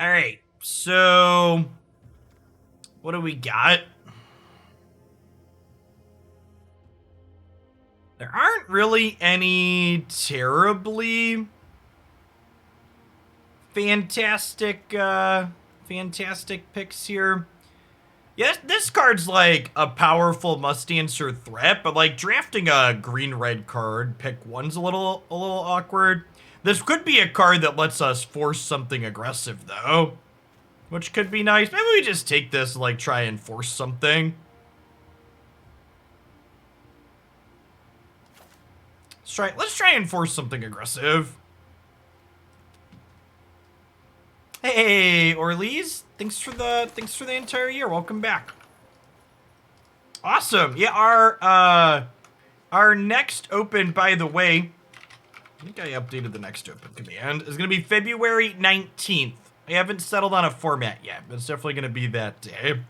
All right, so what do we got? There aren't really any terribly fantastic picks here. Yes, this card's like a powerful must-answer threat, but like drafting a green-red card, pick one's a little awkward. This could be a card that lets us force something aggressive though, which could be nice. Maybe we just take this and like try and force something. Let's try and force something aggressive. Hey, Orlees, thanks for the entire year. Welcome back. Awesome. Yeah, our next open, by the way, I think I updated the next open command, is going to be February 19th. I haven't settled on a format yet, but it's definitely going to be that day.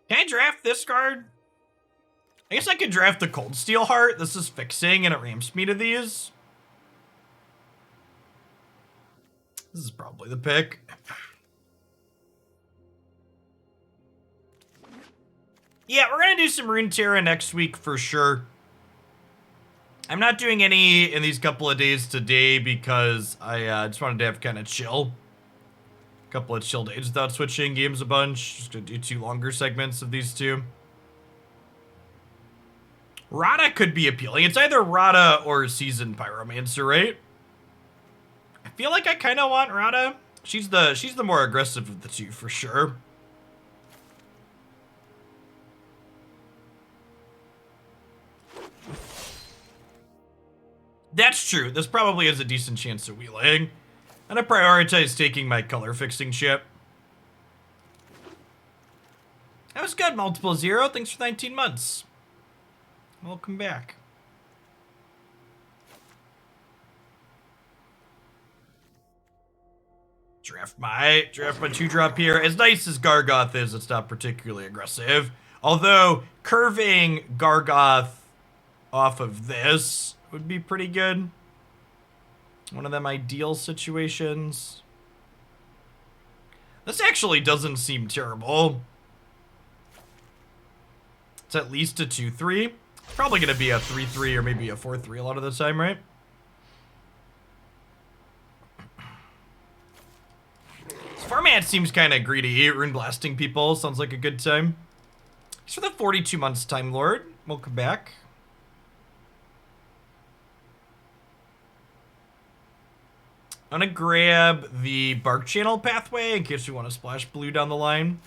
Can I draft this card? I guess I could draft the Cold Steel Heart. This is fixing and it ramps me to these. This is probably the pick. Yeah, we're gonna do some Runeterra next week for sure. I'm not doing any in these couple of days today because I just wanted to have kind of chill. Couple of chill days without switching games a bunch. Just gonna do 2 longer segments of these 2. Rada could be appealing. It's either Rada or Seasoned Pyromancer, right? I feel like I kind of want Rada. She's the more aggressive of the 2 for sure. That's true. This probably has a decent chance of wheeling. And I prioritize taking my color fixing ship. That was good, Multiple Zero. Thanks for 19 months. Welcome back. Draft my 2-drop here. As nice as Gargoth is, it's not particularly aggressive. Although, curving Gargoth off of this would be pretty good. One of them ideal situations. This actually doesn't seem terrible. It's at least a 2-3. It's probably going to be a 3-3 or maybe a 4-3 a lot of the time, right? This format seems kind of greedy. Rune blasting people sounds like a good time. Thanks for the 42 months, Time Lord. Welcome back. I'm gonna grab the Bark Channel pathway in case we want to splash blue down the line.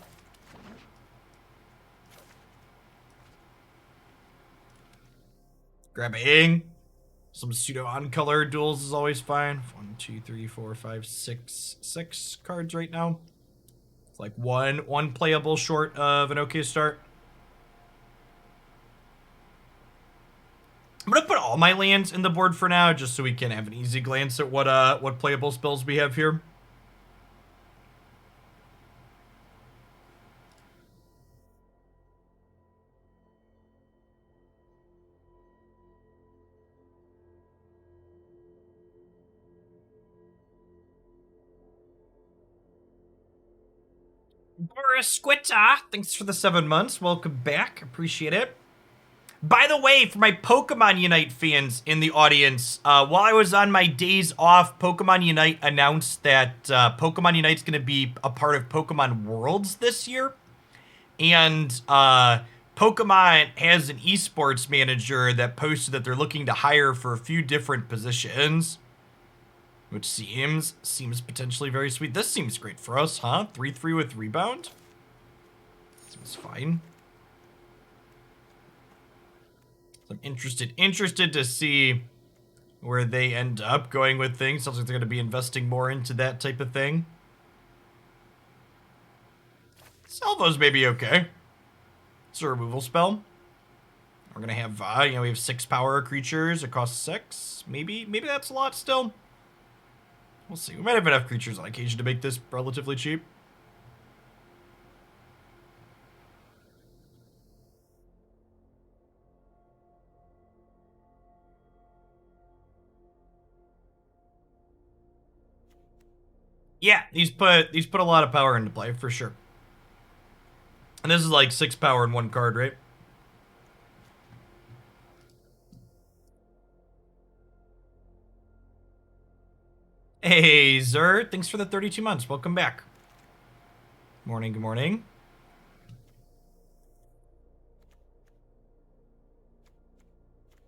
Grabbing some pseudo on-color duels is always fine. 1, 2, 3, 4, 5, 6 cards right now. It's like one playable short of an okay start. I'm gonna put all my lands in the board for now, just so we can have an easy glance at what playable spells we have here. Boris Squitta, thanks for the 7 months. Welcome back. Appreciate it. By the way, for my Pokemon Unite fans in the audience, while I was on my days off, Pokemon Unite announced that Pokemon Unite's going to be a part of Pokemon Worlds this year. And Pokemon has an esports manager that posted that they're looking to hire for a few different positions. Which seems potentially very sweet. This seems great for us, huh? 3-3 with rebound? Seems fine. So I'm interested to see where they end up going with things. Sounds like they're going to be investing more into that type of thing. Salvo's maybe okay. It's a removal spell. We're going to have, we have 6 power creatures. It costs 6. Maybe that's a lot still. We'll see. We might have enough creatures on occasion to make this relatively cheap. Yeah, these put a lot of power into play for sure. And this is like 6 power in 1 card, right? Hey, Zer, thanks for the 32 months. Welcome back. Morning, good morning.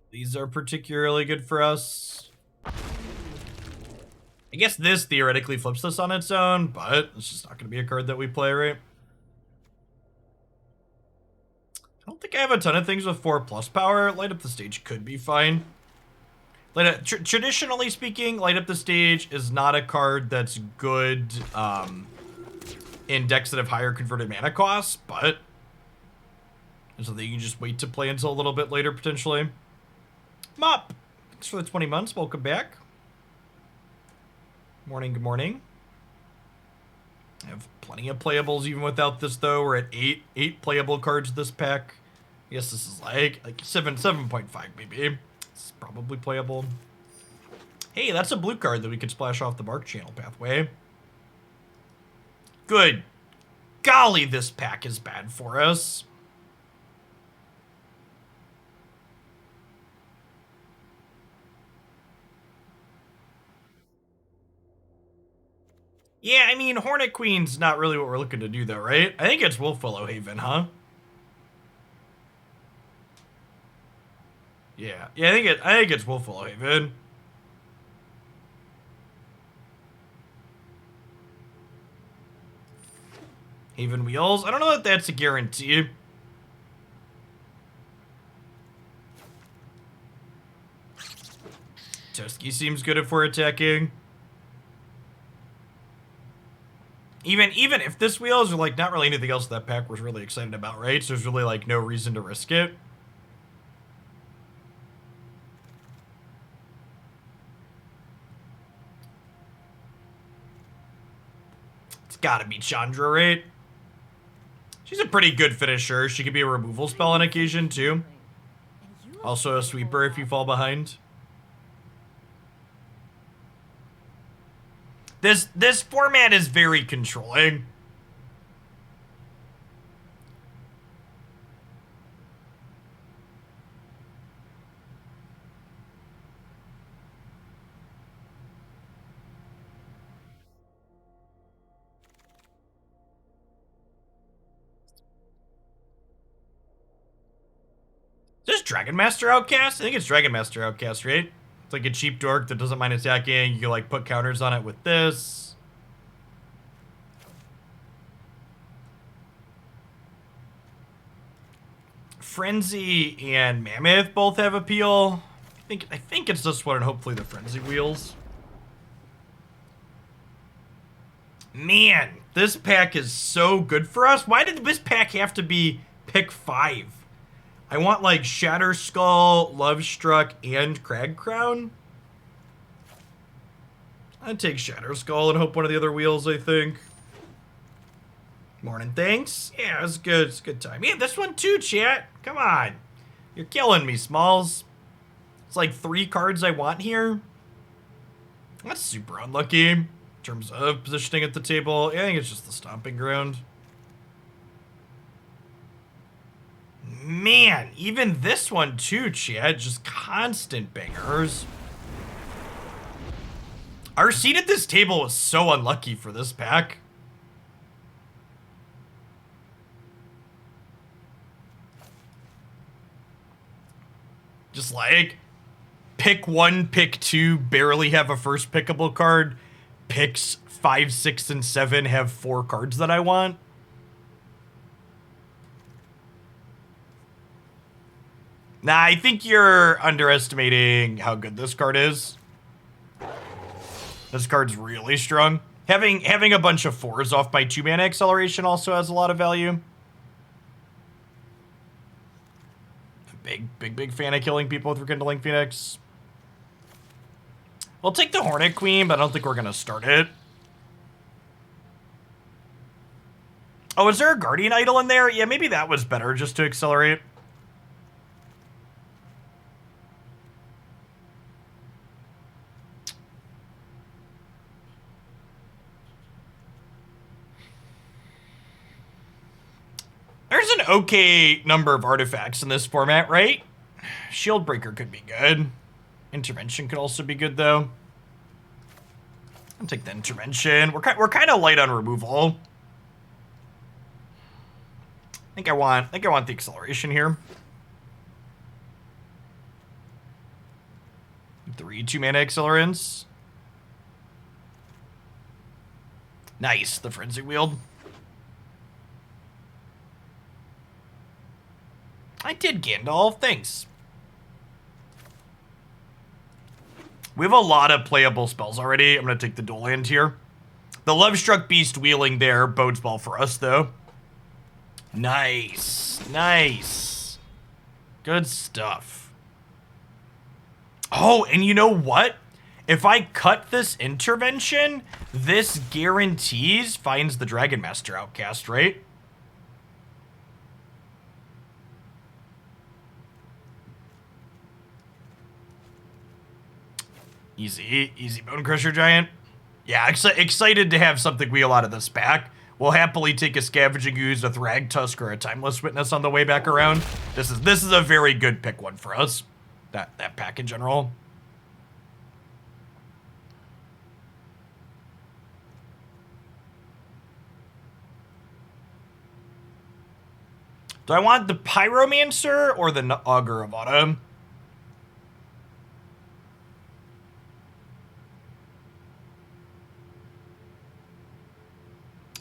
These are particularly good for us. I guess this theoretically flips this on its own, but it's just not going to be a card that we play, right? I don't think I have a ton of things with 4+ power. Light Up the Stage could be fine. Traditionally speaking, Light Up the Stage is not a card that's good in decks that have higher converted mana costs, but it's something you can just wait to play until a little bit later, potentially. Mop, thanks for the 20 months. Welcome back. Morning, good morning. I have plenty of playables even without this, though. We're at 8 playable cards this pack. I guess this is like 7.5 maybe. It's probably playable. Hey, that's a blue card that we could splash off the Bark Channel pathway. Good. Golly, this pack is bad for us. Yeah, I mean, Hornet Queen's not really what we're looking to do, though, right? I think it's Wolfwillow Haven, huh? Yeah, I think it's Wolfwillow Haven. Haven Wheels. I don't know if that's a guarantee. Tusky seems good if we're attacking. Even if this wheels are like not really anything else that pack was really excited about, right? So there's really like no reason to risk it. It's gotta be Chandra, right? She's a pretty good finisher. She could be a removal spell on occasion too. Also a sweeper if you fall behind. This format is very controlling. Is this Dragon Master Outcast? I think it's Dragon Master Outcast, right? It's like a cheap dork that doesn't mind attacking. You can like put counters on it with this. Frenzy and Mammoth both have appeal. I think it's this one and hopefully the Frenzy wheels. Man, this pack is so good for us. Why did this pack have to be pick 5? I want like Shatter Skull, Love Struck, and Crag Crown. I'd take Shatter Skull and hope one of the other wheels, I think. Morning, thanks. Yeah, it's good. It's a good time. Yeah, this one too, chat. Come on. You're killing me, Smalls. It's like 3 cards I want here. That's super unlucky in terms of positioning at the table. I think it's just the Stomping Ground. Man, even this one too, chat. Just constant bangers. Our seat at this table was so unlucky for this pack. Just like, pick 1, pick 2, barely have a first pickable card. Picks 5, 6, and 7 have 4 cards that I want. Nah, I think you're underestimating how good this card is. This card's really strong. Having a bunch of 4s off my 2-mana acceleration also has a lot of value. Big fan of killing people with Rekindling Phoenix. We'll take the Hornet Queen, but I don't think we're going to start it. Oh, is there a Guardian Idol in there? Yeah, maybe that was better just to accelerate. There's an okay number of artifacts in this format, right? Shield Breaker could be good. Intervention could also be good, though. I'll take the Intervention. We're kind of light on removal. I think I want the acceleration here. 3 2-mana accelerants. Nice, the Frenzy Wield. I did Gandalf, thanks. We have a lot of playable spells already. I'm going to take the dual land here. The Lovestruck Beast wheeling there bodes well for us, though. Nice. Nice. Good stuff. Oh, and you know what? If I cut this intervention, this guarantees finds the Dragon Master Outcast, right? Easy Bone Crusher Giant. Yeah, excited to have something wheel out of this pack. We'll happily take a Scavenging Ooze, a Thragtusk, or a Timeless Witness on the way back around. This is a very good pick one for us. That pack in general. Do I want the Pyromancer or the Augur of Autumn?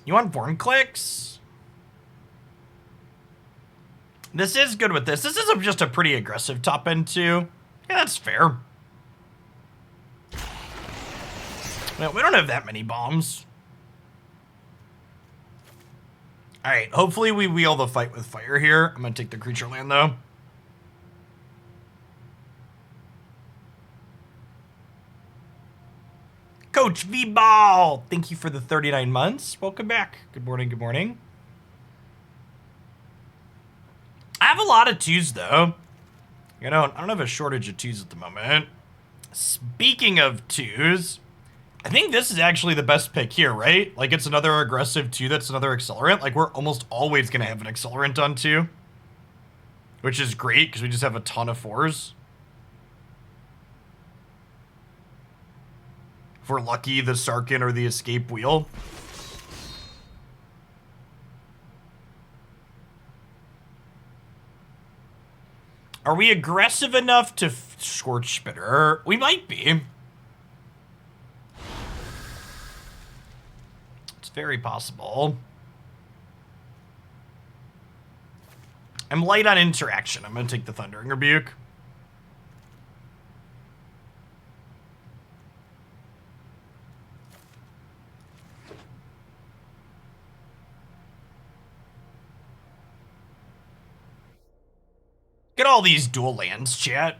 You want Vornclicks? This is good with this. This is just a pretty aggressive top end too. Yeah, that's fair. Well, we don't have that many bombs. All right, hopefully we wheel the Fight with Fire here. I'm gonna take the creature land though. Coach V-Ball, thank you for the 39 months. Welcome back. Good morning, good morning. I have a lot of twos, though. I don't have a shortage of twos at the moment. Speaking of twos, I think this is actually the best pick here, right? Like, it's another aggressive two that's another accelerant. Like, we're almost always going to have an accelerant on two, which is great because we just have a ton of fours. If we're lucky, the Sarkin or the Escape Wheel. Are we aggressive enough to Scorch Spitter? We might be. It's very possible. I'm light on interaction. I'm going to take the Thundering Rebuke. Look at all these dual lands, chat.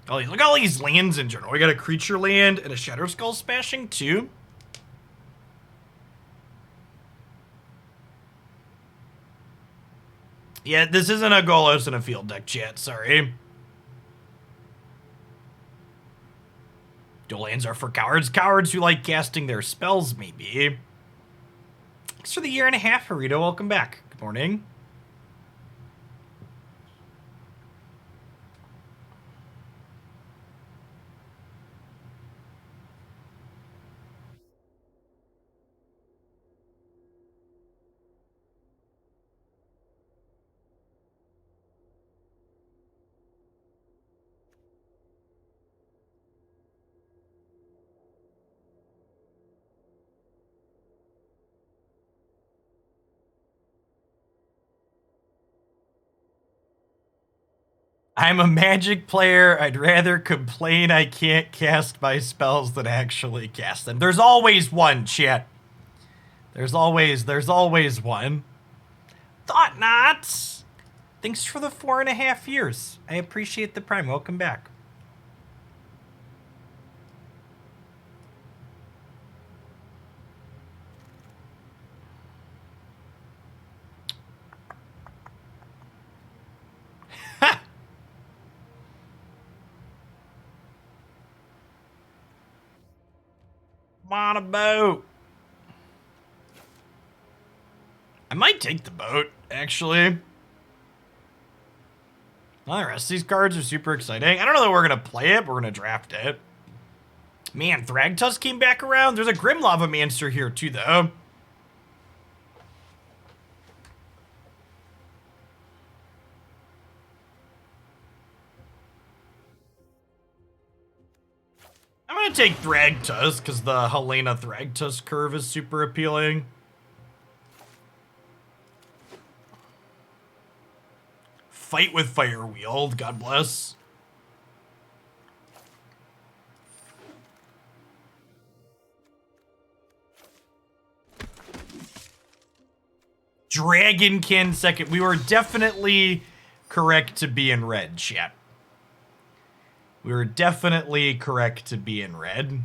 Oh, look at all these lands in general. We got a creature land and a Shadow Skull Smashing too. Yeah, this isn't a Golos in a field deck, chat. Sorry. Dual lands are for cowards. Cowards who like casting their spells, maybe. Thanks for the 1.5 years, Harito. Welcome back. Good morning. I'm a Magic player. I'd rather complain I can't cast my spells than actually cast them. There's always one, chat. There's always one. Thought not. Thanks for the 4.5 years. I appreciate the prime. Welcome back. I'm on a boat. I might take the boat, actually. Well, the rest of these cards are super exciting. I don't know that we're going to play it, but we're going to draft it. Man, Thragtusk came back around. There's a Grim Lava Mancer here, too, though. I'm going to take Thragtusk, because the Helena Thragtusk curve is super appealing. Fight with Fire Wield, God bless. Dragonkin second. We were definitely correct to be in red, chat. We were definitely correct to be in red.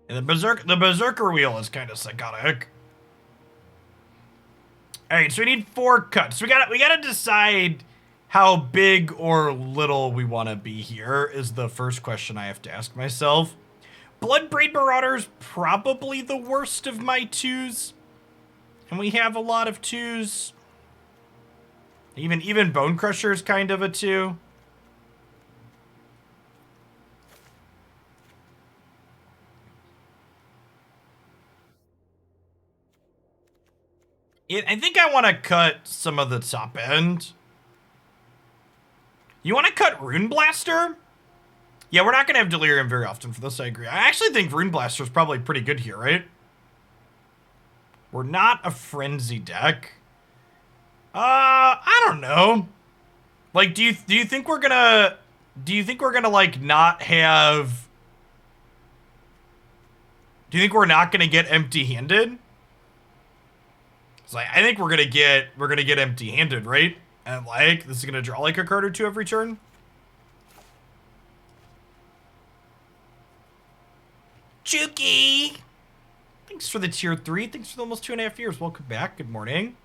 And the Berserker wheel is kind of psychotic. All right, so we need 4 cuts. We gotta decide how big or little we want to be here. Is the first question I have to ask myself. Bloodbraid Marauder's probably the worst of my 2s, and we have a lot of 2s. Even Bone Crusher is kind of a 2. I think I want to cut some of the top end. You want to cut Rune Blaster? Yeah, we're not going to have Delirium very often for this, I agree. I actually think Rune Blaster is probably pretty good here, right? We're not a Frenzy deck. I don't know. Like, do you think we're gonna... Do you think we're gonna, like, not have... Do you think we're not gonna get empty-handed? It's like, I think we're gonna get empty-handed, right? And like, this is gonna draw like a card or 2 every turn. Chuki! Thanks for the tier 3. Thanks for the almost 2.5 years. Welcome back. Good morning.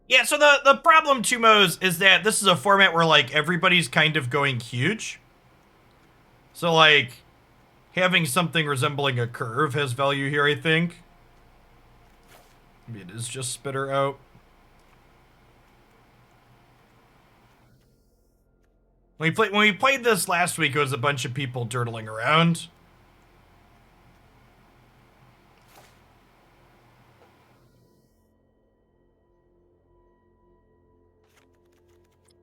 Yeah, so the problem, Tumos, is that this is a format where, like, everybody's kind of going huge. So, like, having something resembling a curve has value here, I think. Maybe it is just Spitter out. When we played this last week, it was a bunch of people dirtling around.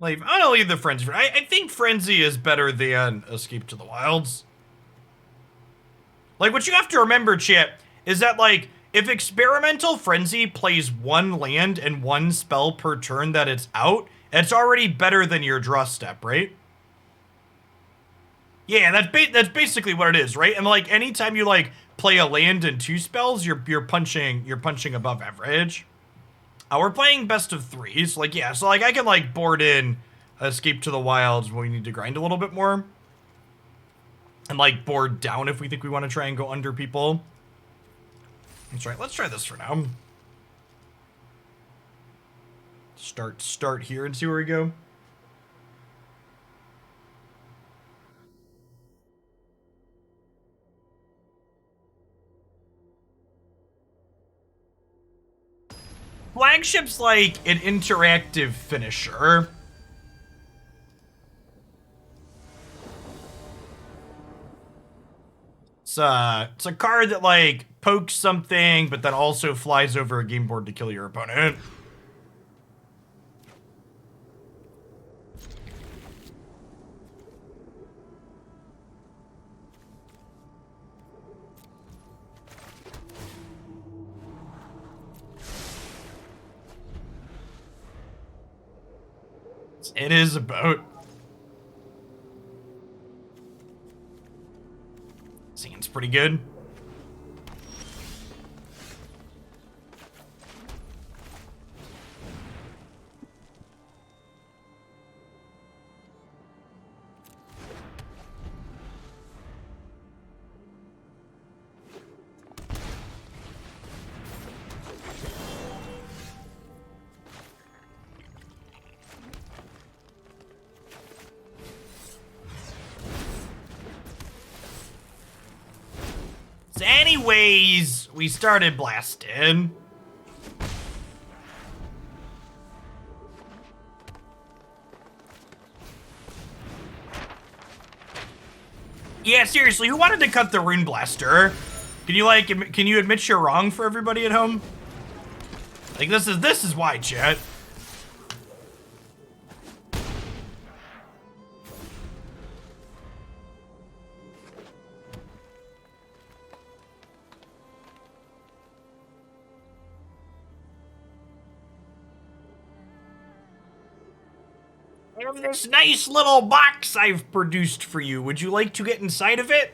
Like, I'm gonna leave the Frenzy. I think Frenzy is better than Escape to the Wilds. Like, what you have to remember, chat, is that, like, if Experimental Frenzy plays 1 land and 1 spell per turn that it's out, it's already better than your draw step, right? Yeah, that's basically what it is, right? And, like, anytime you, like, play a land and 2 spells, you're punching above average. We're playing best of 3, so, like, yeah, so, like, I can, like, board in Escape to the Wilds when we need to grind a little bit more. And, like, board down if we think we want to try and go under people. That's right, let's try this for now. Start here and see where we go. Flagship's like an interactive finisher. It's a card that, like, pokes something, but then also flies over a game board to kill your opponent. It is a boat. Seems pretty good. So anyways, we started blasting. Yeah, seriously, who wanted to cut the Rune Blaster? Can you admit you're wrong for everybody at home? Like, this is why, chat. I have this nice little box I've produced for you. Would you like to get inside of it?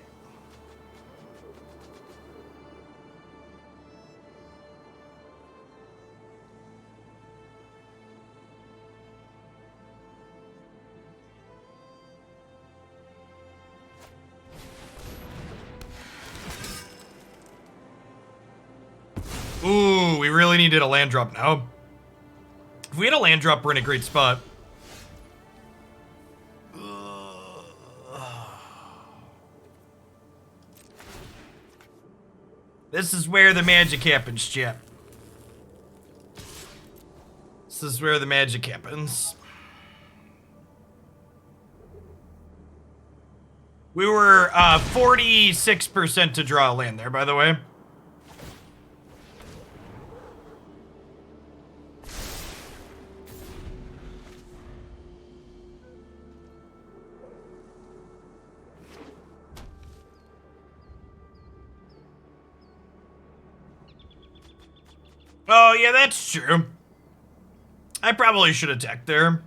Ooh, we really needed a land drop now. If we had a land drop, we're in a great spot. This is where the magic happens, chat. This is where the magic happens. We were 46% to draw a land there, by the way. Oh, yeah, that's true. I probably should attack there.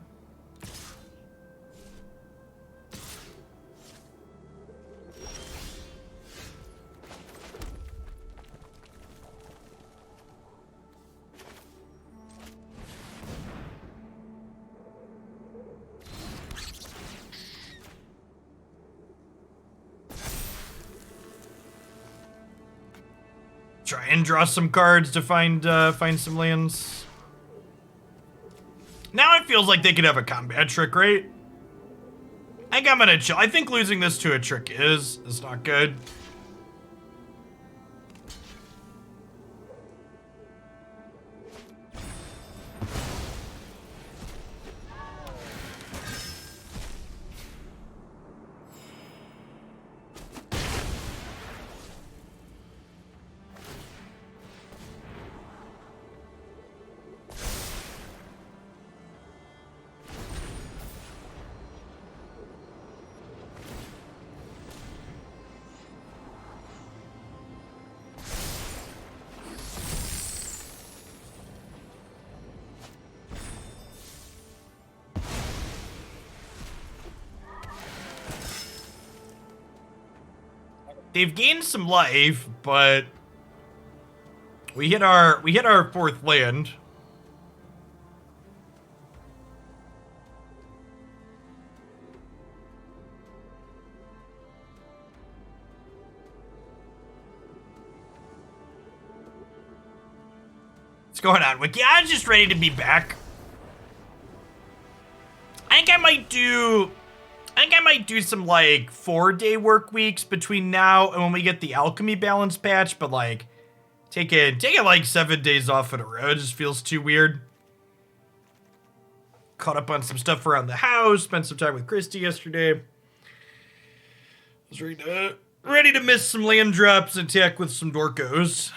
Try and draw some cards to find some lands. Now it feels like they could have a combat trick, right? I think I'm gonna chill. I think losing this to a trick is not good. They've gained some life, but we hit our fourth land. What's going on, Wiki? I'm just ready to be back. I think I might do some like 4-day work weeks between now and when we get the alchemy balance patch, but like taking like 7 days off in a row just feels too weird. Caught up on some stuff around the house, spent some time with Christy yesterday. Was ready to miss some land drops and attack with some Dorkos.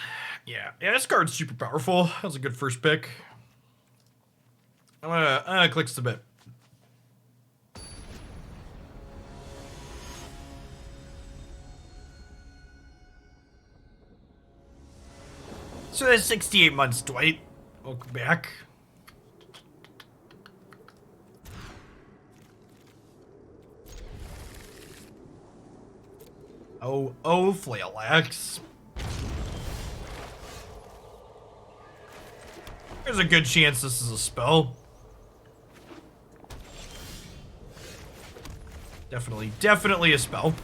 Yeah, this card's super powerful. That was a good first pick. I'm gonna click submit. So that's 68 months, Dwight. Welcome back. Oh, Flail Axe. There's a good chance this is a spell. Definitely a spell.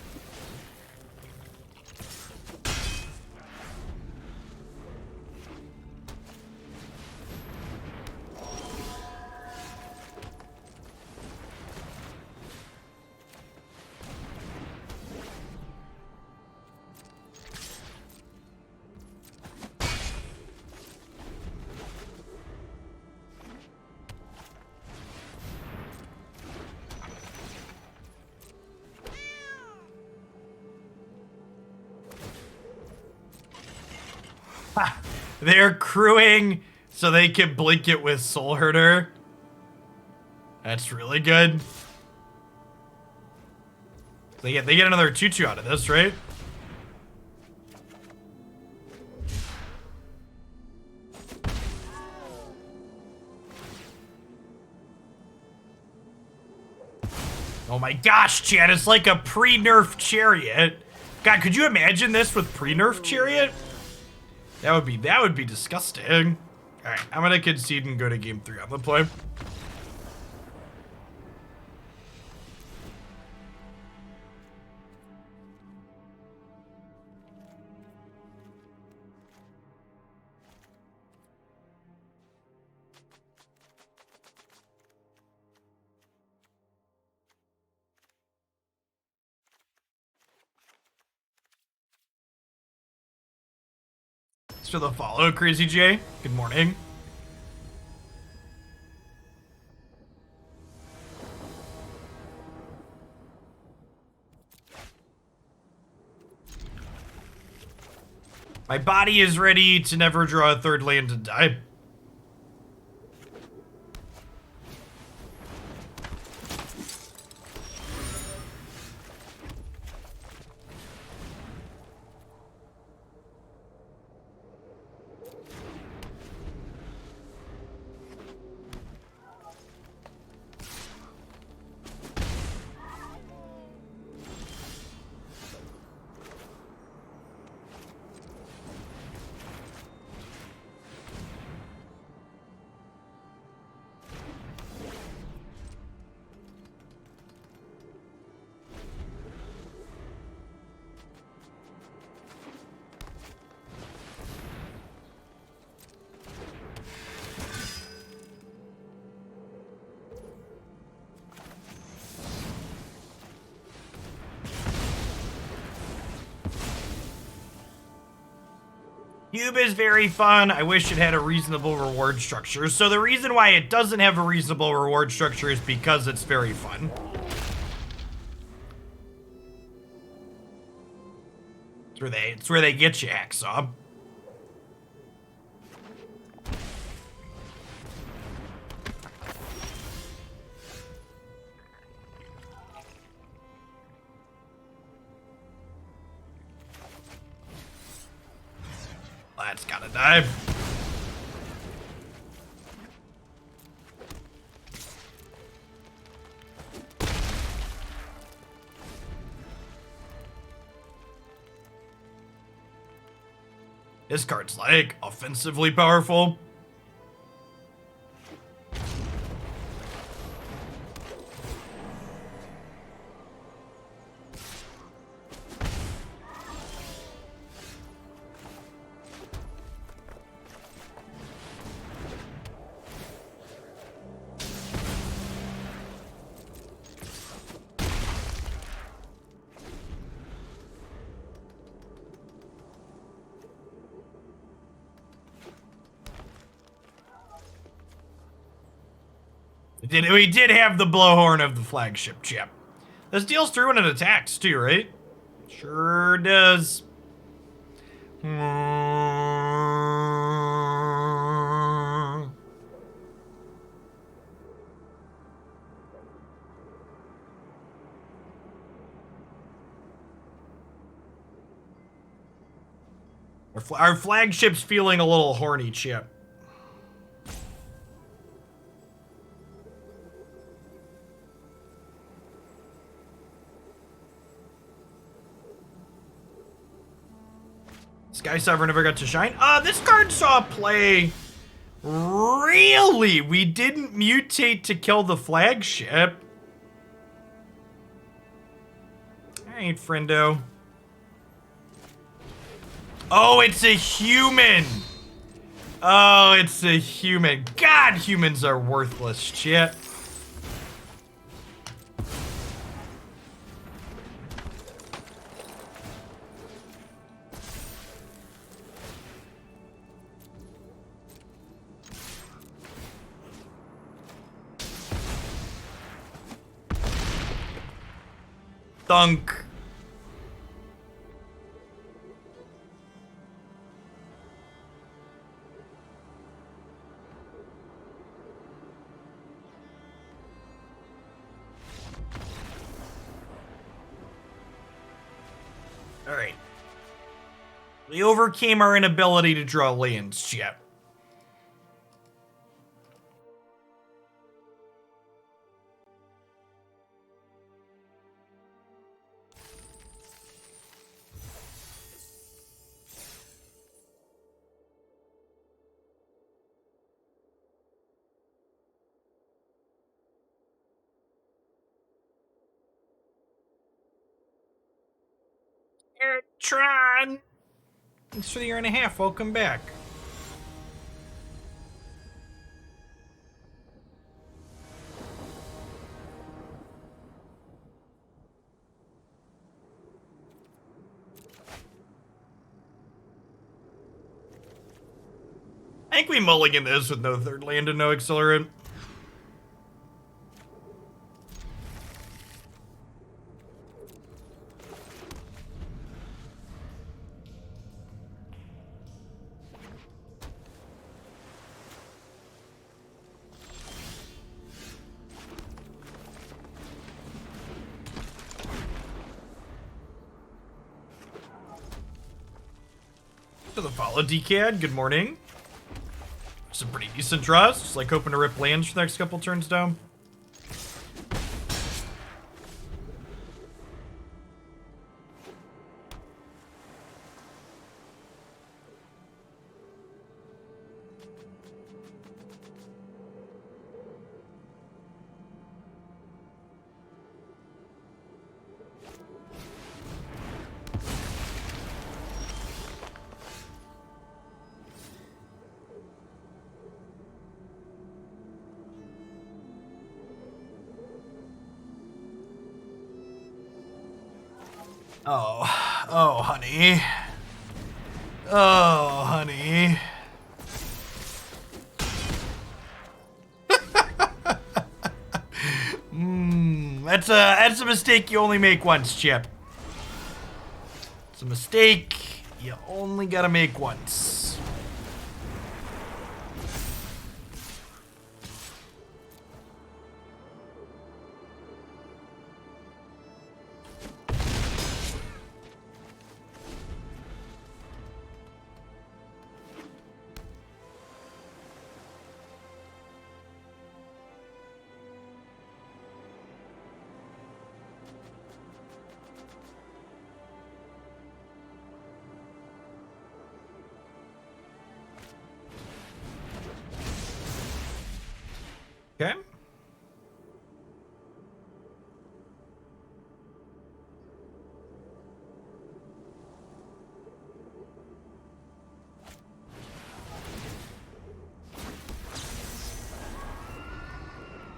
They're crewing so they can blink it with Soul Herder. That's really good. They get another 2/2 out of this, right? Oh my gosh, Chad, it's like a pre-nerf chariot. God, could you imagine this with pre-nerf chariot? That would be disgusting. Alright, I'm gonna concede and go to game 3 on the play. Thanks for the follow, Crazy J. Good morning. My body is ready to never draw a 3rd land and die. Cube is very fun. I wish it had a reasonable reward structure. So the reason why it doesn't have a reasonable reward structure is because it's very fun. It's where they get you, Hacksaw. That's gotta die. This card's like offensively powerful. We did have the blowhorn of the flagship chip. This deals through when it attacks too, right? Sure does. Our flagship's feeling a little horny, Chip. Sky Sovereign never got to shine. This card saw play. Really? We didn't mutate to kill the flagship? Alright, friendo. Oh, it's a human! Oh, it's a human. God, humans are worthless shit. Thunk. Alright. We overcame our inability to draw lands, shit. Tron! Thanks for the year and a half. Welcome back. I think we mulligan this with no third land and no accelerant. To the follow, Decad. Good morning. Some pretty decent draws. Just like hoping to rip lands for the next couple turns down. Oh, honey. Oh, honey. That's a mistake you only make once, Chip. It's a mistake you only gotta make once. Okay.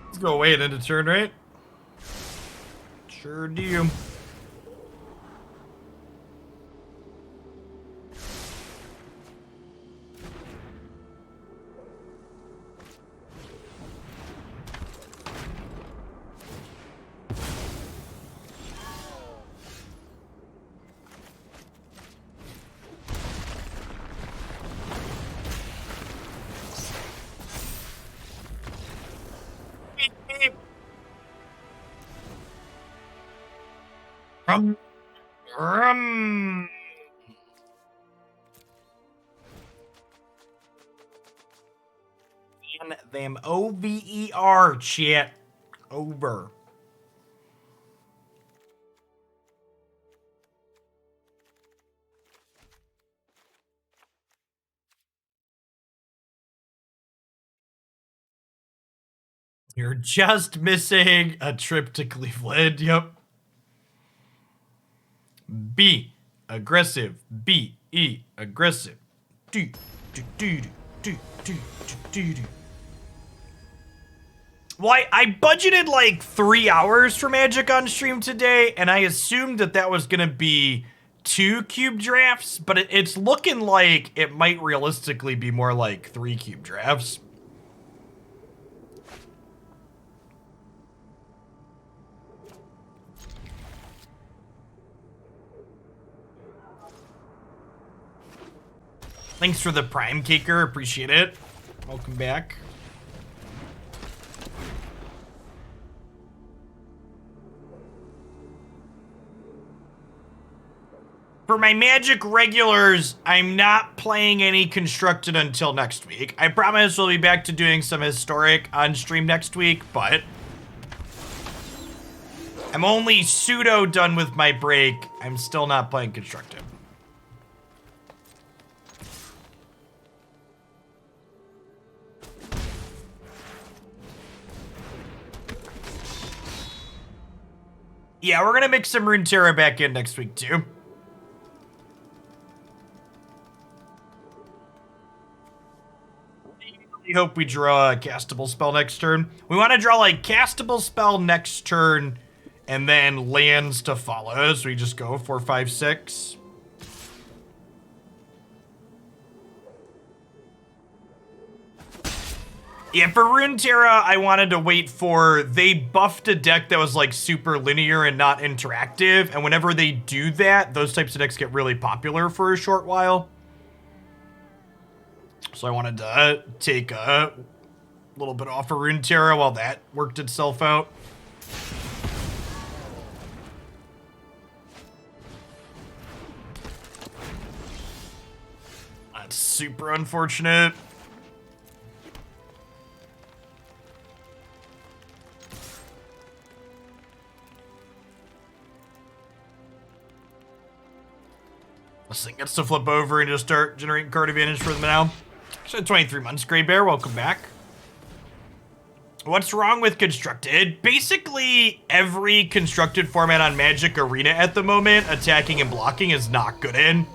Let's go away and into turn, right? Sure do. Them over chat. Over. You're just missing a trip to Cleveland. Yep. B. Aggressive. B-E. Aggressive. Do, do, do, do, do, do, do. Well, I budgeted like 3 hours for Magic on stream today, and I assumed that that was going to be 2 cube drafts, but it's looking like it might realistically be more like 3 cube drafts. Thanks for the Prime Caker, appreciate it. Welcome back. For my Magic regulars, I'm not playing any Constructed until next week. I promise we'll be back to doing some Historic on stream next week, but I'm only pseudo done with my break. I'm still not playing Constructed. Yeah, we're gonna mix some Runeterra back in next week too. I hope we draw a castable spell next turn. We want to draw like castable spell next turn and then lands to follow. So we just go 4, 5, 6. Yeah, for Runeterra, I wanted to wait for, they buffed a deck that was like super linear and not interactive. And whenever they do that, those types of decks get really popular for a short while. So I wanted to take a little bit off of Runeterra while that worked itself out. That's super unfortunate. This thing gets to flip over and just start generating card advantage for them now. So 23 months, Grey Bear, welcome back. What's wrong with Constructed? Basically, every Constructed format on Magic Arena at the moment, attacking and blocking, is not good in.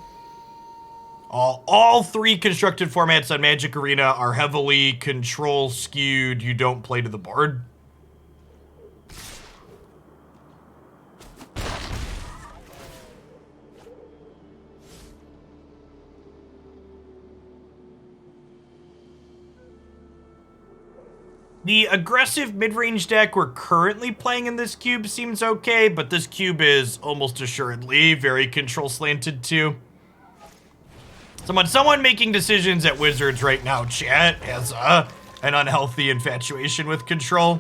All 3 Constructed formats on Magic Arena are heavily control skewed. You don't play to the board. The aggressive mid-range deck we're currently playing in this cube seems okay, but this cube is almost assuredly very control slanted too. Someone making decisions at Wizards right now, chat, has an unhealthy infatuation with control.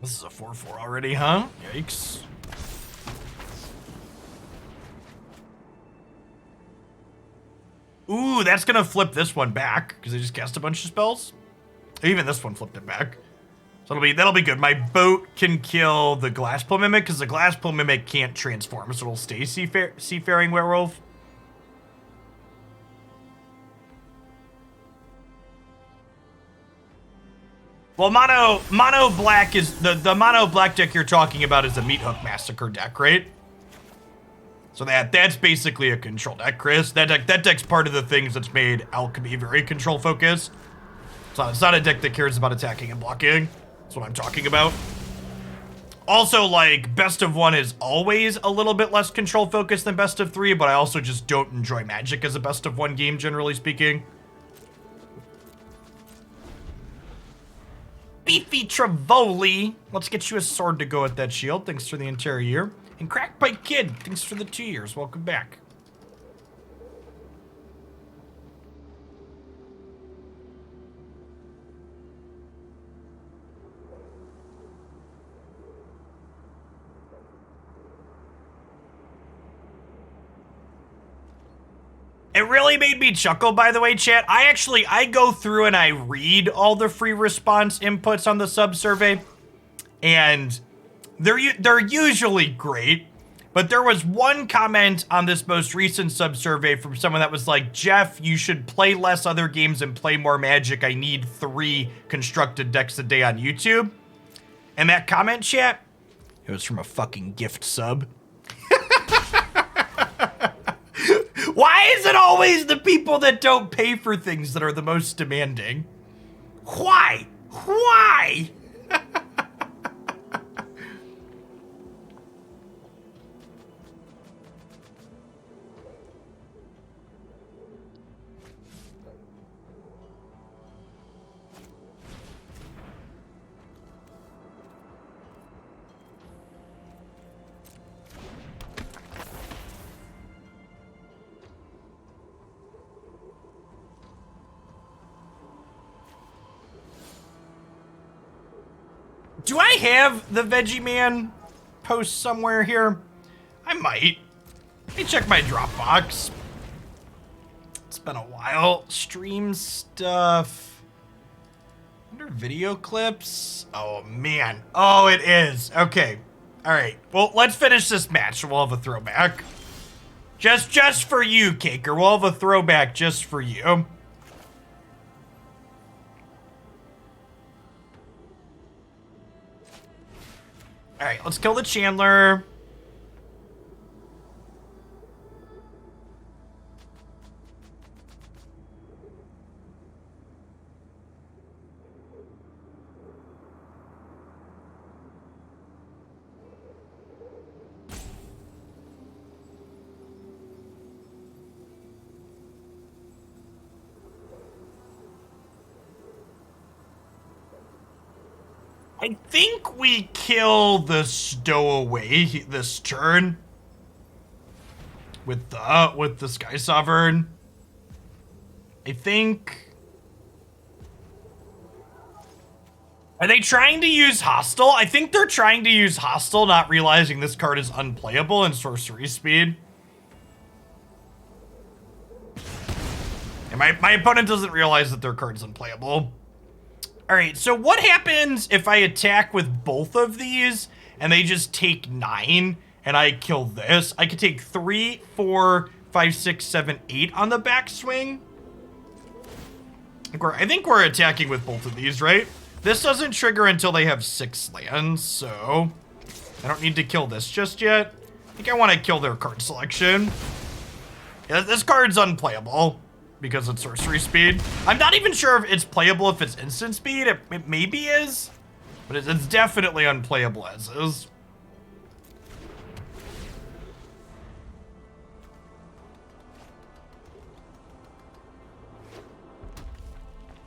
This is a 4-4 already, huh? Yikes. Ooh, that's gonna flip this one back, because I just cast a bunch of spells. Even this one flipped it back. So that'll be good. My boat can kill the Glasspool Mimic, because the Glasspool Mimic can't transform, so it'll stay Seafaring Werewolf. Well, mono black is the mono black deck you're talking about is the Meat Hook Massacre deck, right? So that's basically a control deck, Chris. That deck's part of the things that's made Alchemy very control focused. So it's not a deck that cares about attacking and blocking. That's what I'm talking about. Also, like, best of 1 is always a little bit less control focused than best of 3, but I also just don't enjoy Magic as a best of 1 game, generally speaking. Beefy Travoli. Let's get you a sword to go with that shield. Thanks for the entire year. And Crackpike Kid, thanks for the 2 years. Welcome back. It really made me chuckle, by the way, chat. I go through and I read all the free response inputs on the sub survey, and they're usually great. But there was one comment on this most recent sub survey from someone that was like, Jeff, you should play less other games and play more Magic. I need 3 constructed decks a day on YouTube. And that comment, chat, it was from a fucking gift sub. Why is it always the people that don't pay for things that are the most demanding? Why? Why? Do I have the Veggie Man post somewhere here? I might. Let me check my Dropbox. It's been a while. Stream stuff. Under video clips. Oh, man. Oh, it is. Okay. All right. Well, let's finish this match. We'll have a throwback. Just for you, Caker. We'll have a throwback just for you. All right, let's kill the Chandler. I think we kill the Stowaway this turn with the Sky Sovereign. I think. Are they trying to use Hostile? I think they're trying to use Hostile, not realizing this card is unplayable in sorcery speed. And my opponent doesn't realize that their card's unplayable. All right, so what happens if I attack with both of these and they just take 9 and I kill this? I could take 3, 4, 5, 6, 7, 8 on the backswing. I think we're attacking with both of these, right? This doesn't trigger until they have 6 lands, so I don't need to kill this just yet. I think I want to kill their card selection. Yeah, this card's unplayable because it's sorcery speed. I'm not even sure if it's playable if it's instant speed. It maybe is, but it's definitely unplayable as is.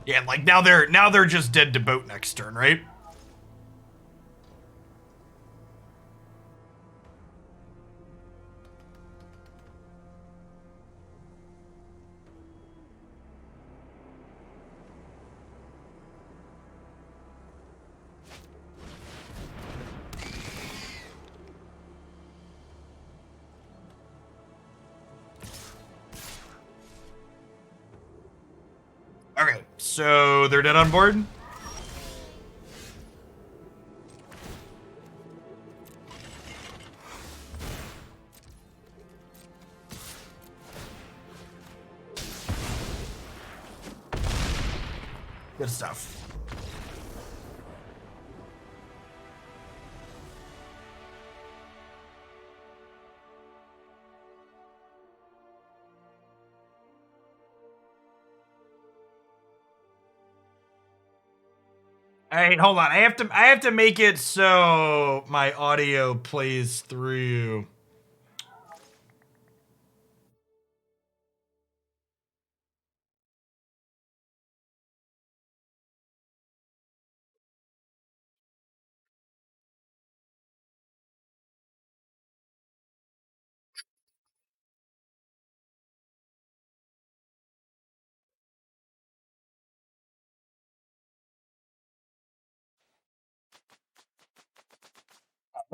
Yeah, like now they're just dead to boat next turn, right? Okay, so they're dead on board. Good stuff. All right, hold on. I have to make it so my audio plays through.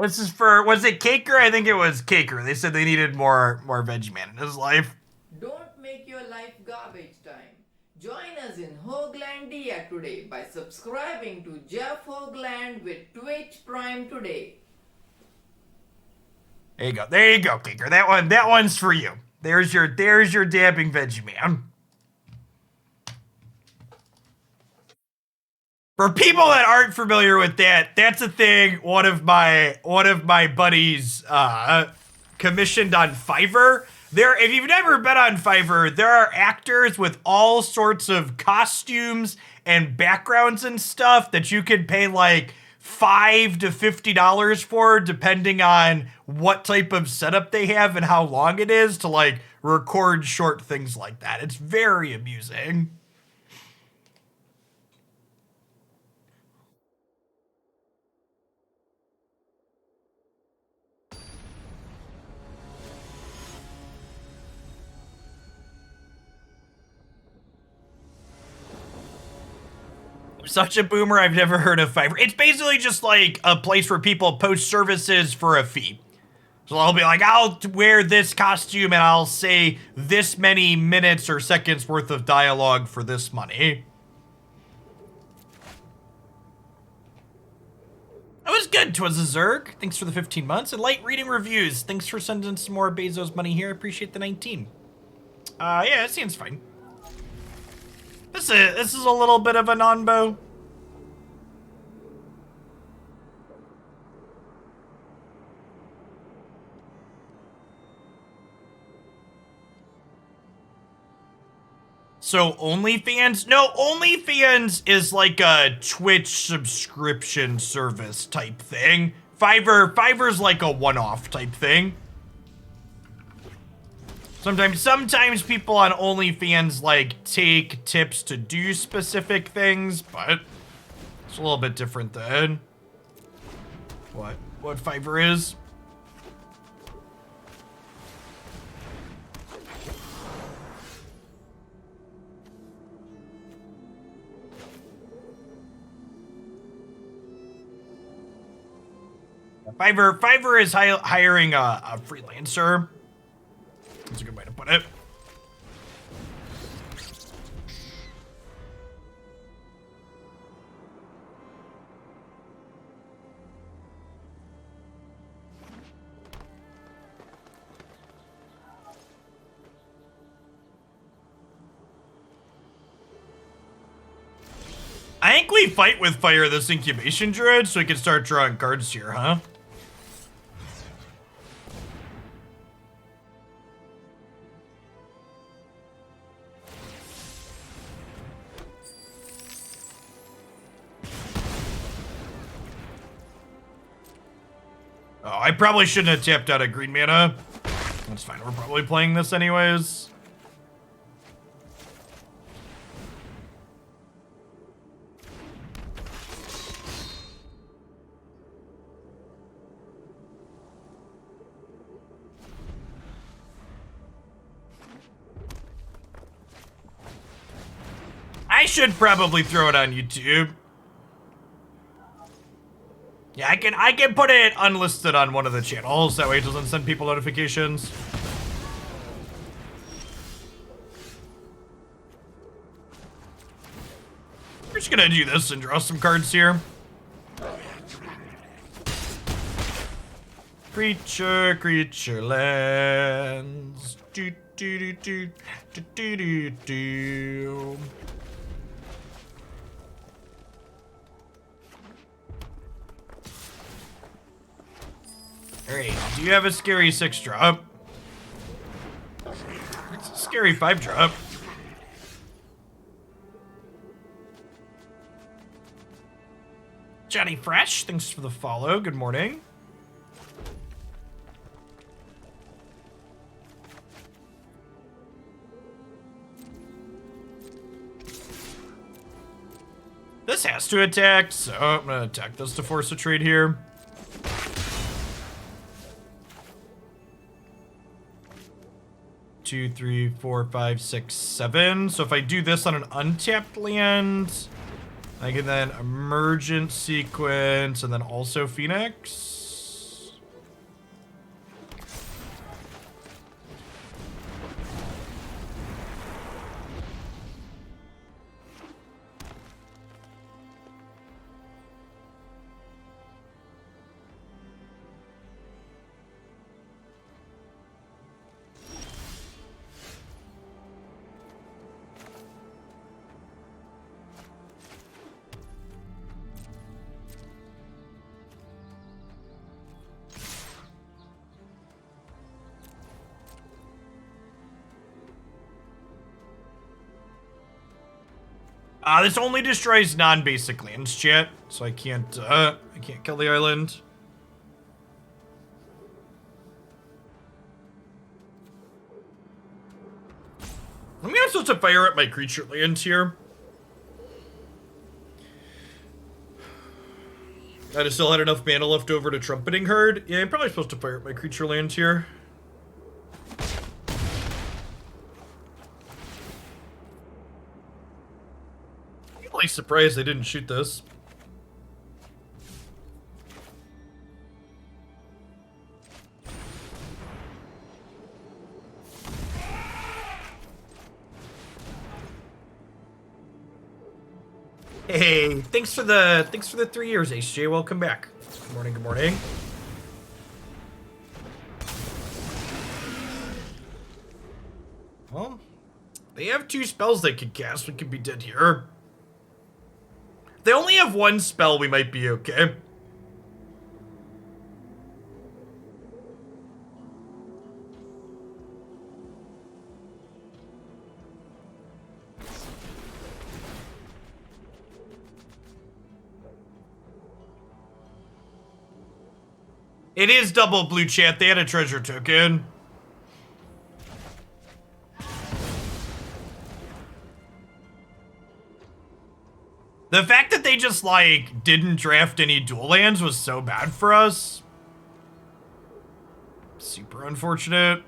This is for, was it Caker? I think it was Caker. They said they needed more Veggie Man in his life. Don't make your life garbage time. Join us in Hoaglandia today by subscribing to Jeff Hoagland with Twitch Prime today. There you go. There you go, Caker. That one's for you. There's your dabbing Veggie Man. For people that aren't familiar with that, that's a thing one of my buddies commissioned on Fiverr. If you've never been on Fiverr, there are actors with all sorts of costumes and backgrounds and stuff that you could pay like $5 to $50 for, depending on what type of setup they have and how long it is to like record short things like that. It's very amusing. Such a boomer, I've never heard of Fiverr. It's basically just like a place where people post services for a fee. So I'll be like, I'll wear this costume and I'll say this many minutes or seconds worth of dialogue for this money. That was good, Twas a Zerg. Thanks for the 15 months. And light reading reviews. Thanks for sending some more Bezos money here. Appreciate the 19. Yeah, it seems fine. This is a little bit of a non-bow. So OnlyFans? No, OnlyFans is like a Twitch subscription service type thing. Fiverr's like a one-off type thing. Sometimes people on OnlyFans like take tips to do specific things, but it's a little bit different than what Fiverr is. Fiverr is hiring a freelancer. That's a good way to put it. I think we fight with fire this incubation druid so we can start drawing cards here, huh? Oh, I probably shouldn't have tapped out a green mana. That's fine, we're probably playing this anyways. I should probably throw it on YouTube. Yeah, I can put it unlisted on one of the channels. That way it doesn't send people notifications. We're just gonna do this and draw some cards here. Creature lands. Do do do do do do do do. Alright, do you have a scary 6-drop? It's a scary 5-drop. Johnny Fresh, thanks for the follow. Good morning. This has to attack, so I'm gonna attack this to force a trade here. Two, 3, 4, 5, 6, 7. So if I do this on an untapped land, I can then emergent sequence and then also Phoenix. This only destroys non-basic lands, chat, so I can't kill the island. I'm not supposed to fire at my creature lands here. I just still had enough mana left over to Trumpeting Herd. Yeah, I'm probably supposed to fire at my creature lands here. I'm really surprised they didn't shoot this. Hey, thanks for the 3 years, HJ. Welcome back. Good morning, good morning. Well, they have 2 spells they could cast. We could be dead here. If they only have 1 spell, we might be okay. It is double blue, chat. They had a treasure token. The fact that they just, like, didn't draft any dual lands was so bad for us. Super unfortunate.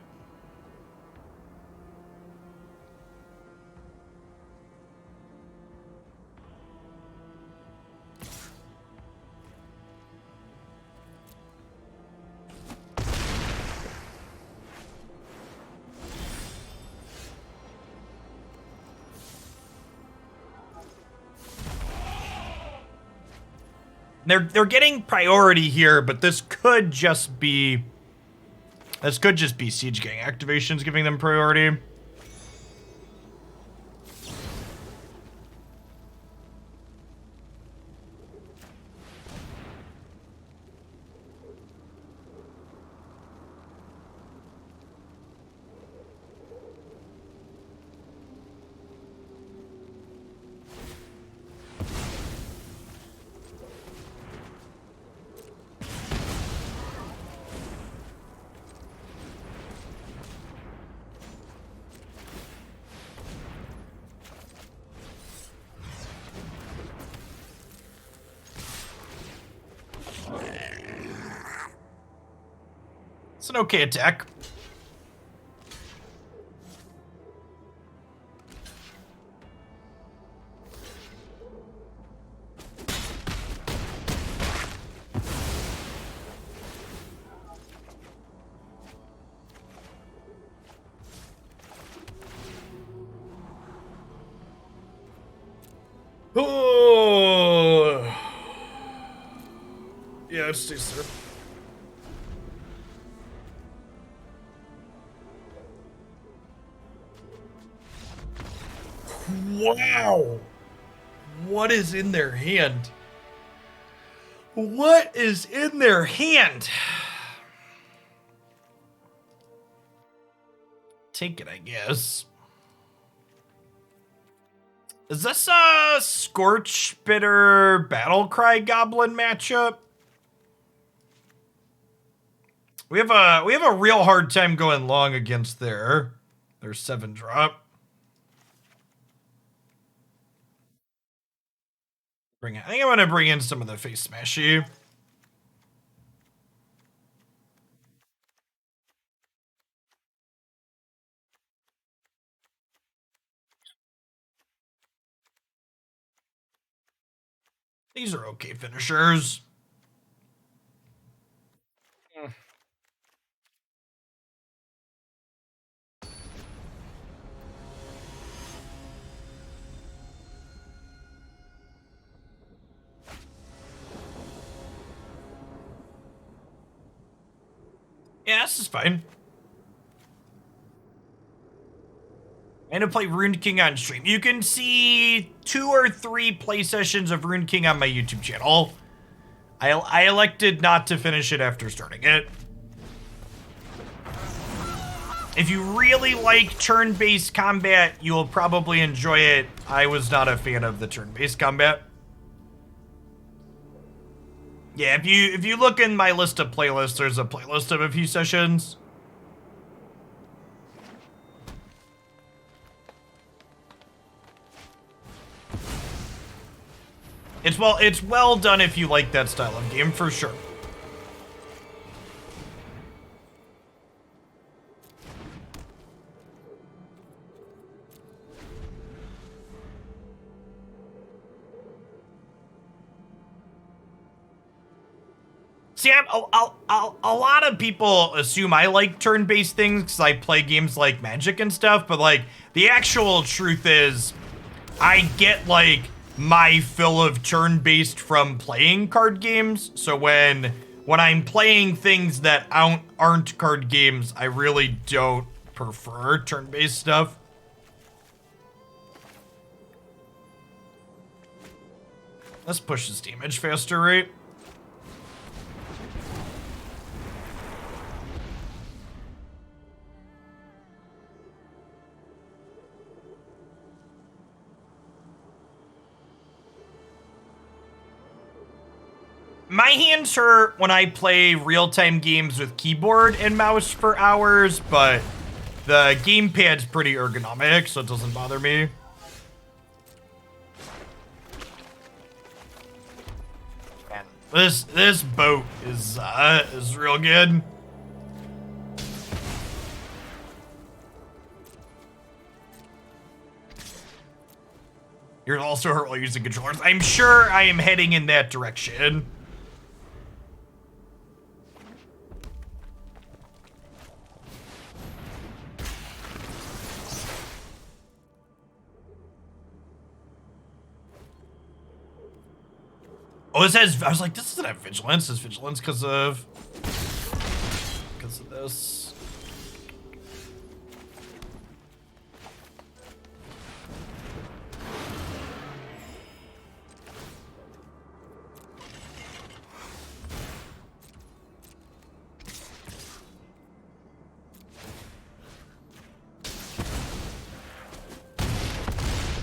They're getting priority here, but this could just be Siege Gang activations giving them priority. It's an okay attack. Oh. Yeah, it stays there. Wow. What is in their hand? What is in their hand? Take it, I guess. Is this a Scorch Bitter Battlecry Goblin matchup? We have a real hard time going long against their 7-drop. I think I want to bring in some of the Face Smashy. These are okay finishers. Yeah, this is fine. I'm gonna play Rune King on stream. You can see 2 or 3 play sessions of Rune King on my YouTube channel. I elected not to finish it after starting it. If you really like turn-based combat, you'll probably enjoy it. I was not a fan of the turn-based combat. Yeah, if you look in my list of playlists, there's a playlist of a few sessions. It's well done if you like that style of game, for sure. See, a lot of people assume I like turn-based things because I play games like Magic and stuff, but like the actual truth is I get like my fill of turn-based from playing card games. So when I'm playing things that aren't card games, I really don't prefer turn-based stuff. Let's push this damage faster rate. My hands hurt when I play real-time games with keyboard and mouse for hours, but the gamepad's pretty ergonomic, so it doesn't bother me. Man, this boat is real good. You're also hurt while using controllers. I'm sure I am heading in that direction. Oh, it says, I was like, this doesn't have vigilance. It's vigilance because of this.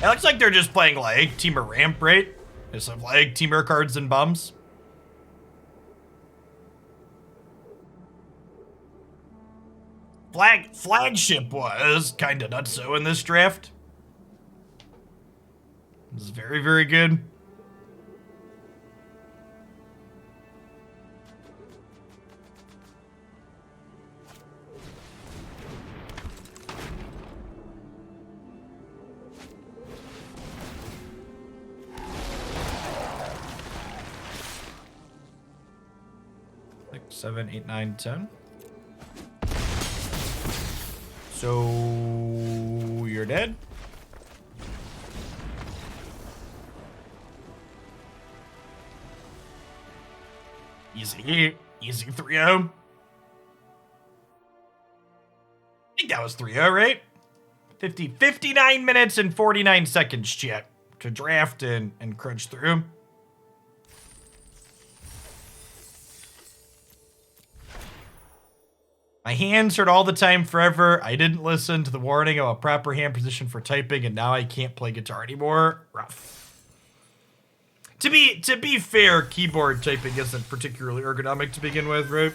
It looks like they're just playing like Teamer Ramp, right? Just have like Teamer cards and bums. Flagship was kind of nutso in this draft. This is very, very good. Six, 7, 8, 9, 10. So you're dead? Easy 3-0. I think that was 3-0, right? 59 minutes and 49 seconds, chat, to draft and crunch through. My hands hurt all the time forever. I didn't listen to the warning of a proper hand position for typing, and now I can't play guitar anymore. Rough. To be fair, keyboard typing isn't particularly ergonomic to begin with, right?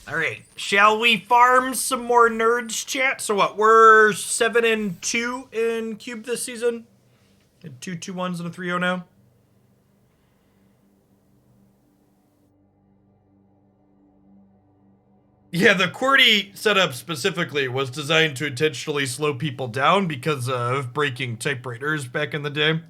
All right, shall we farm some more nerds, chat? So what, we're 7-2 in Cube this season? 2 2-1s and a 3-0 now. Yeah, the QWERTY setup specifically was designed to intentionally slow people down because of breaking typewriters back in the day.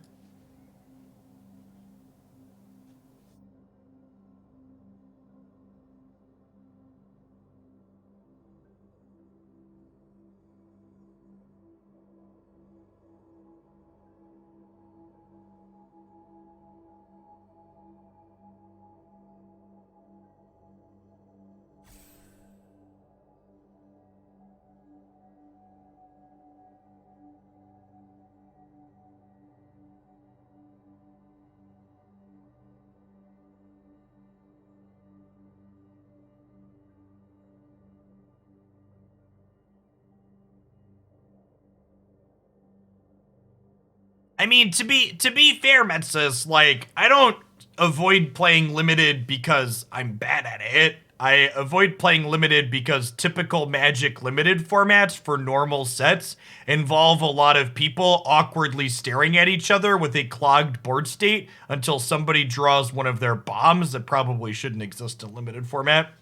I mean, to be fair, Metzis, like I don't avoid playing limited because I'm bad at it. I avoid playing limited because typical Magic limited formats for normal sets involve a lot of people awkwardly staring at each other with a clogged board state until somebody draws one of their bombs that probably shouldn't exist in limited format.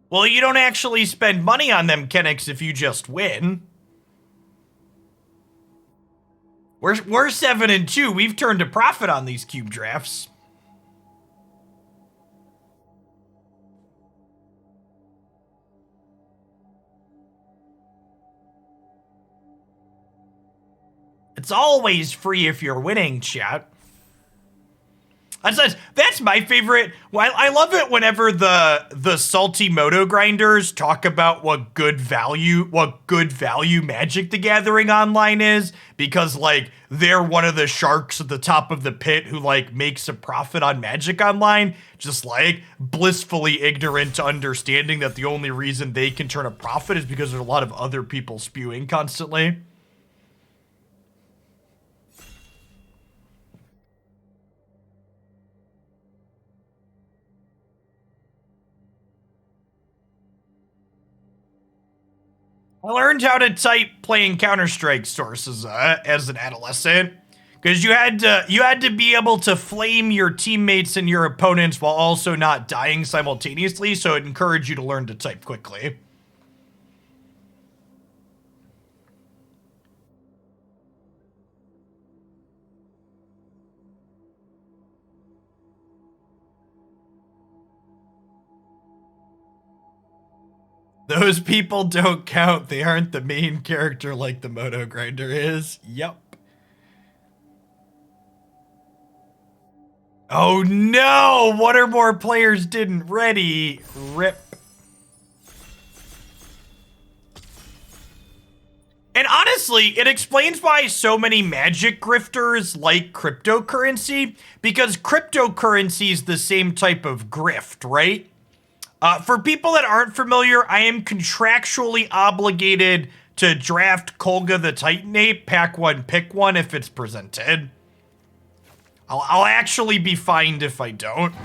Well, you don't actually spend money on them, Kenix, if you just win. We're 7-2. We've turned a profit on these cube drafts. It's always free if you're winning, chat. That's my favorite. Well, I love it whenever the salty moto grinders talk about what good value Magic the Gathering online is, because like they're one of the sharks at the top of the pit who like makes a profit on Magic Online, just like blissfully ignorant to understanding that the only reason they can turn a profit is because there's a lot of other people spewing constantly. I learned how to type playing Counter-Strike sources as an adolescent, because you had to be able to flame your teammates and your opponents while also not dying simultaneously. So it encouraged you to learn to type quickly. Those people don't count. They aren't the main character like the Moto Grinder is. Yup. Oh no! One or more players didn't ready. Rip. And honestly, it explains why so many Magic grifters like cryptocurrency, because cryptocurrency is the same type of grift, right? For people that aren't familiar, I am contractually obligated to draft Kolga the Titan Ape, pack one, pick one if it's presented. I'll actually be fined if I don't.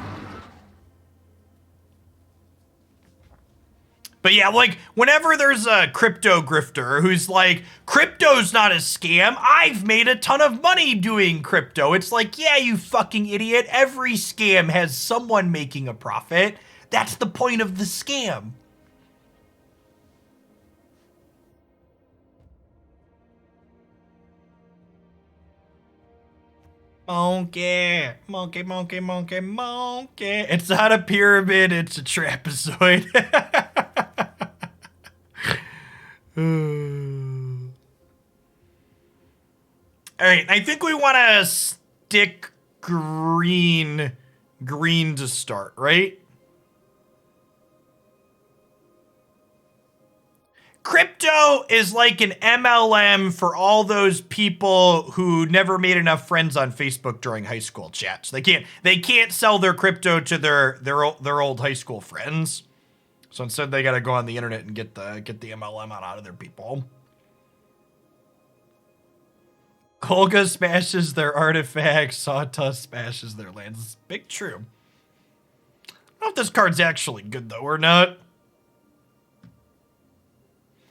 But yeah, like, whenever there's a crypto grifter who's like, crypto's not a scam, I've made a ton of money doing crypto. It's like, yeah, you fucking idiot. Every scam has someone making a profit. That's the point of the scam. Monkey, monkey, monkey, monkey, monkey. It's not a pyramid, it's a trapezoid. All right, I think we want to stick green to start, right? Crypto is like an MLM for all those people who never made enough friends on Facebook during high school chats. They can't sell their crypto to their old high school friends. So instead they got to go on the internet and get the MLM out of their people. Kolga smashes their artifacts, Sawtooth smashes their lands. It's big true. I don't know if this card's actually good though or not.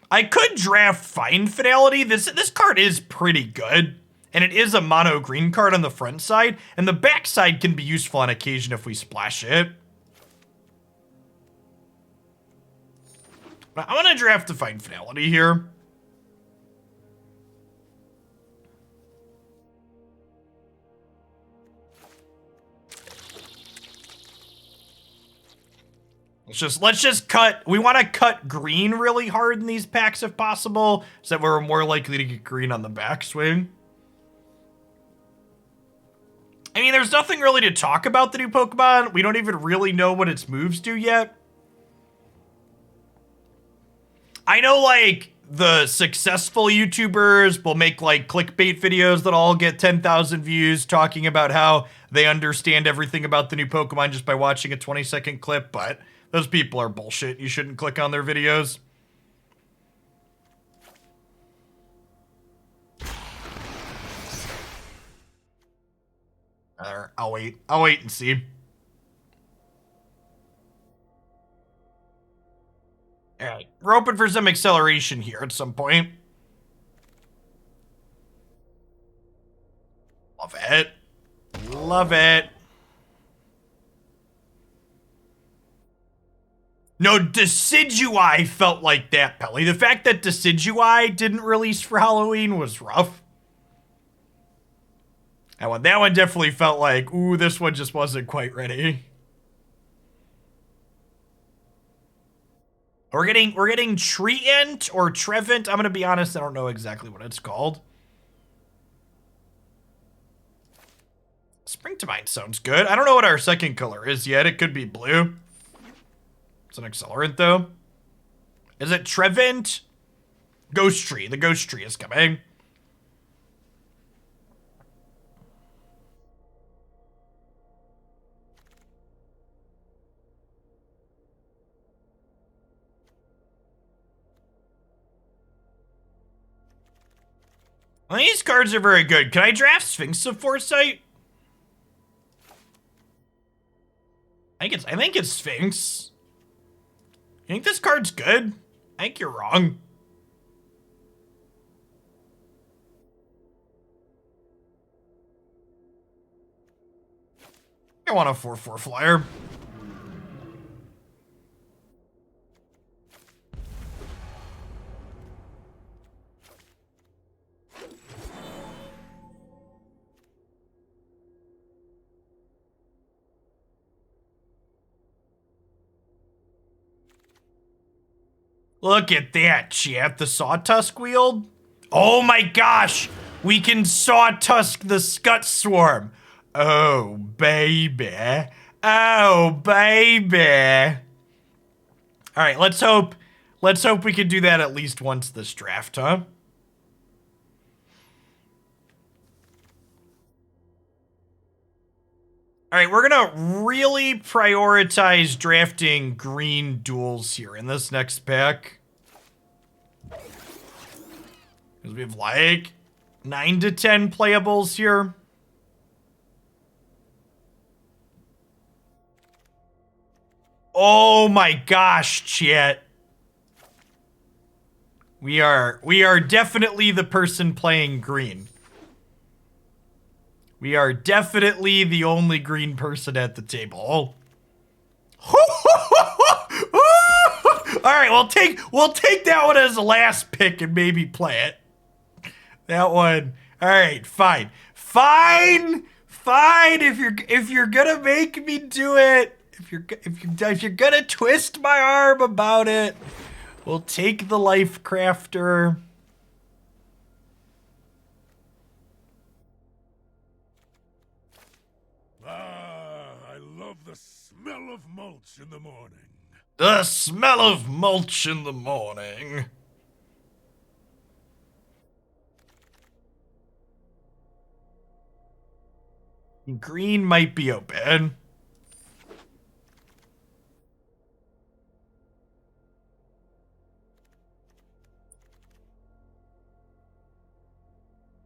I could draft Fine Fidelity. This card is pretty good. And it is a mono green card on the front side. And the back side can be useful on occasion if we splash it. But I want to draft the Fine Fidelity here. Let's just cut. We want to cut green really hard in these packs if possible, so that we're more likely to get green on the backswing. I mean, there's nothing really to talk about the new Pokemon. We don't even really know what its moves do yet. I know like the successful YouTubers will make like clickbait videos that all get 10,000 views talking about how they understand everything about the new Pokemon just by watching a 20-second clip, but those people are bullshit. You shouldn't click on their videos. I'll wait. I'll wait and see. All right, we're hoping for some acceleration here at some point. Love it. Love it. No, Decidueye felt like that, Pelly. The fact that Decidueye didn't release for Halloween was rough. That one definitely felt like, ooh, this one just wasn't quite ready. We're getting Treant or Trevant. I'm gonna be honest, I don't know exactly what it's called. Spring to Mind sounds good. I don't know what our second color is yet. It could be blue. It's an accelerant though. Is it Trevant? Ghost Tree. The Ghost Tree is coming. Well, these cards are very good. Can I draft Sphinx of Foresight? I think it's Sphinx. You think this card's good? I think you're wrong. I want a 4/4 flyer. Look at that, chat. The Sawtusk wield? Oh my gosh! We can Sawtusk the Scut Swarm. Oh, baby. Oh, baby. All right, let's hope we can do that at least once this draft, huh? All right, we're gonna really prioritize drafting green duels here in this next pack. Because we have like 9 to 10 playables here. Oh my gosh, chat. We are definitely the person playing green. We are definitely the only green person at the table. All right, we'll take that one as the last pick and maybe play it. That one. All right, fine. Fine. If you're gonna make me do it, if you're gonna twist my arm about it, we'll take the Life Crafter. I love the smell of mulch in the morning. The smell of mulch in the morning. Green might be open.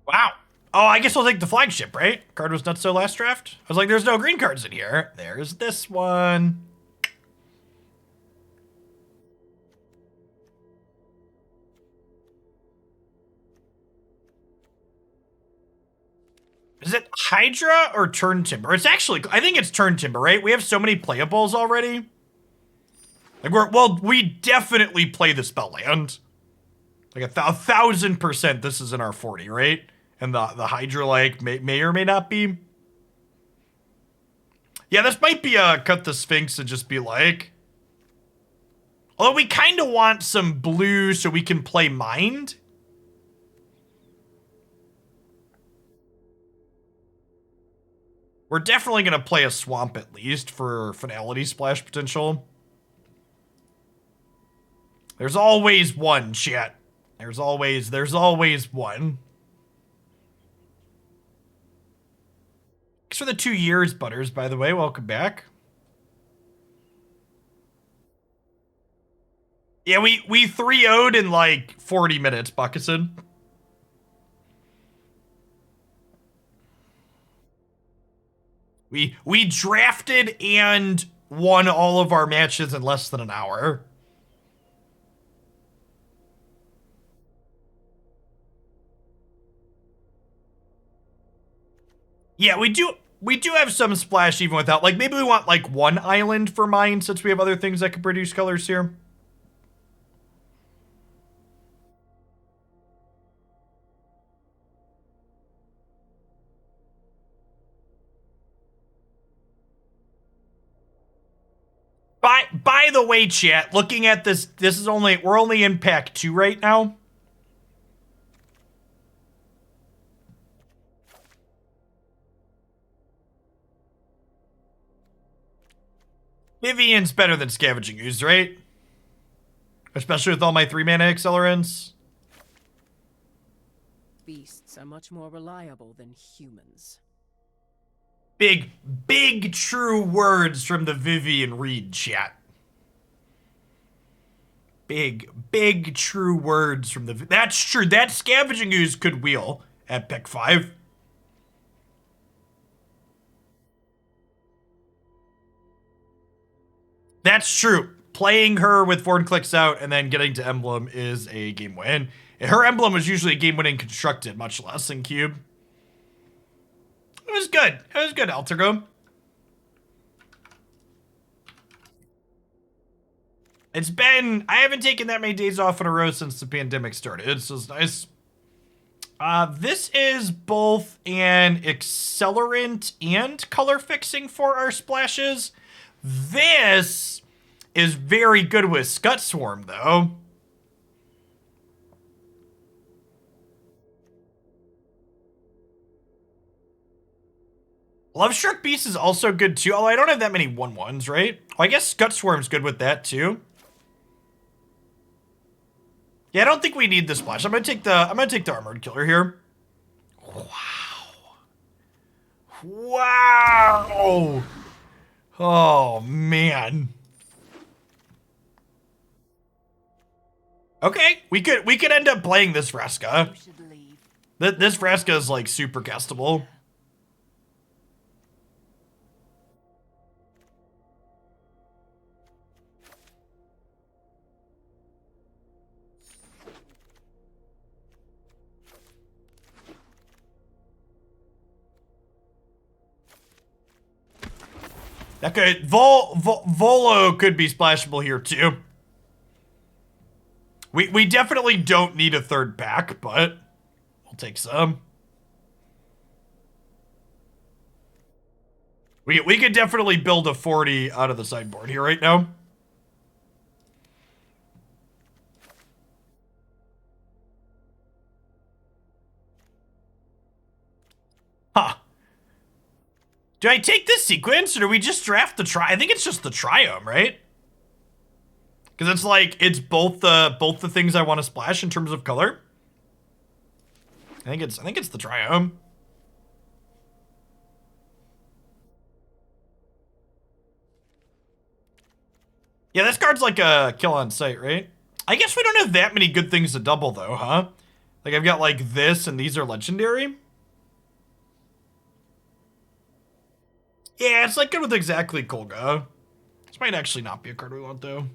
Wow. Oh, I guess I'll take the flagship, right? Card was not so last draft. I was like, there's no green cards in here. There's this one. Is it Hydra or Turn Timber? It's actually, I think it's Turn Timber, right? We have so many playables already. Like we definitely play the spell land. Like 1,000% this is in our 40, right? And the Hydra like may or may not be. Yeah, this might be a cut the Sphinx and just be like. Although we kind of want some blue so we can play Mind. We're definitely going to play a Swamp at least for Finality Splash potential. There's always one, chat. There's always one. Thanks for the 2 years, Butters, by the way. Welcome back. Yeah, we 3-0'd in like 40 minutes, Buckison. We drafted and won all of our matches in less than an hour. Yeah, we do have some splash even without, like, maybe we want like one island for mine since we have other things that can produce colors here. By the way, chat, looking at this, we're only in pack 2 right now. Vivian's better than Scavenging Ooze, right? Especially with all my 3-mana accelerants. Beasts are much more reliable than humans. Big true words from the Vivian Reed chat. Big true words from the... That's true. That Scavenging Ooze could wheel at pick 5. That's true. Playing her with 4 clicks out and then getting to Emblem is a game win. Her Emblem was usually a game-winning constructed, much less in Cube. It was good. It was good, Altergo. I haven't taken that many days off in a row since the pandemic started, so it's nice. This is both an accelerant and color fixing for our splashes. This is very good with Scut Swarm, though. Love Struck Beast is also good too, although I don't have that many 1/1s, right? Well, I guess Scut Swarm's good with that too. Yeah, I don't think we need the splash. I'm gonna take the Armored Killer here. Wow. Oh man. Okay, we could end up playing this Vraska. This Vraska is like super castable. That could Volo could be splashable here too. We definitely don't need a 3rd pack, but we'll take some. We could definitely build a 40 out of the sideboard here right now. Huh. Do I take this sequence, or do we just draft the I think it's just the Triome, right? Because it's like, it's both the things I want to splash in terms of color. I think it's the Triome. Yeah, this card's like a kill on sight, right? I guess we don't have that many good things to double though, huh? Like I've got like this and these are legendary. Yeah, it's like good with exactly Kolga. This might actually not be a card we want though.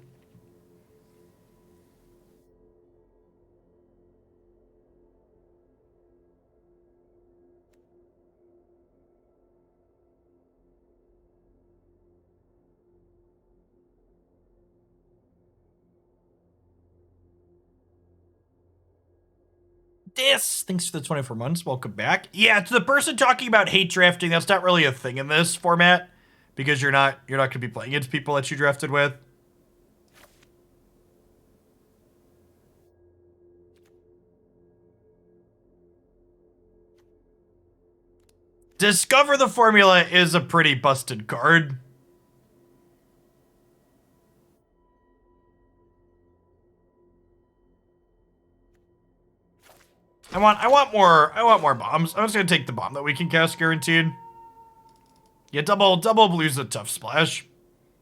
Thanks for the 24 months. Welcome back. Yeah, to the person talking about hate drafting, that's not really a thing in this format because you're not going to be playing against people that you drafted with. Discover the Formula is a pretty busted card. I want more bombs. I'm just gonna take the bomb that we can cast guaranteed. Yeah, double blue's a tough splash.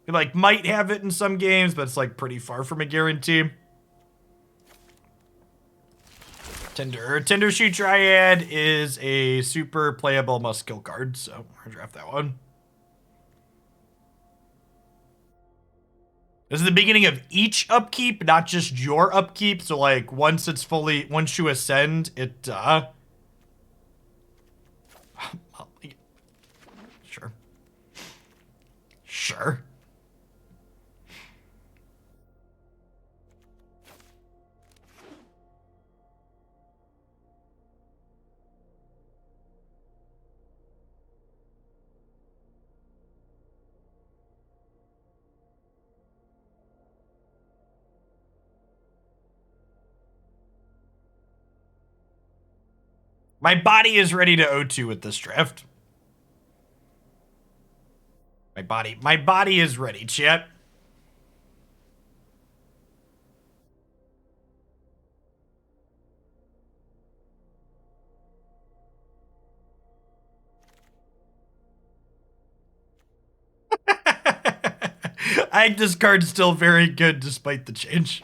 You like might have it in some games, but it's like pretty far from a guarantee. Tinder Shoe Triad is a super playable must kill card, so we're gonna draft that one. This is the beginning of each upkeep, not just your upkeep. So like once you ascend, it sure. Sure. My body is ready to O2 with this draft. My body is ready, chat. I think this card's still very good despite the change.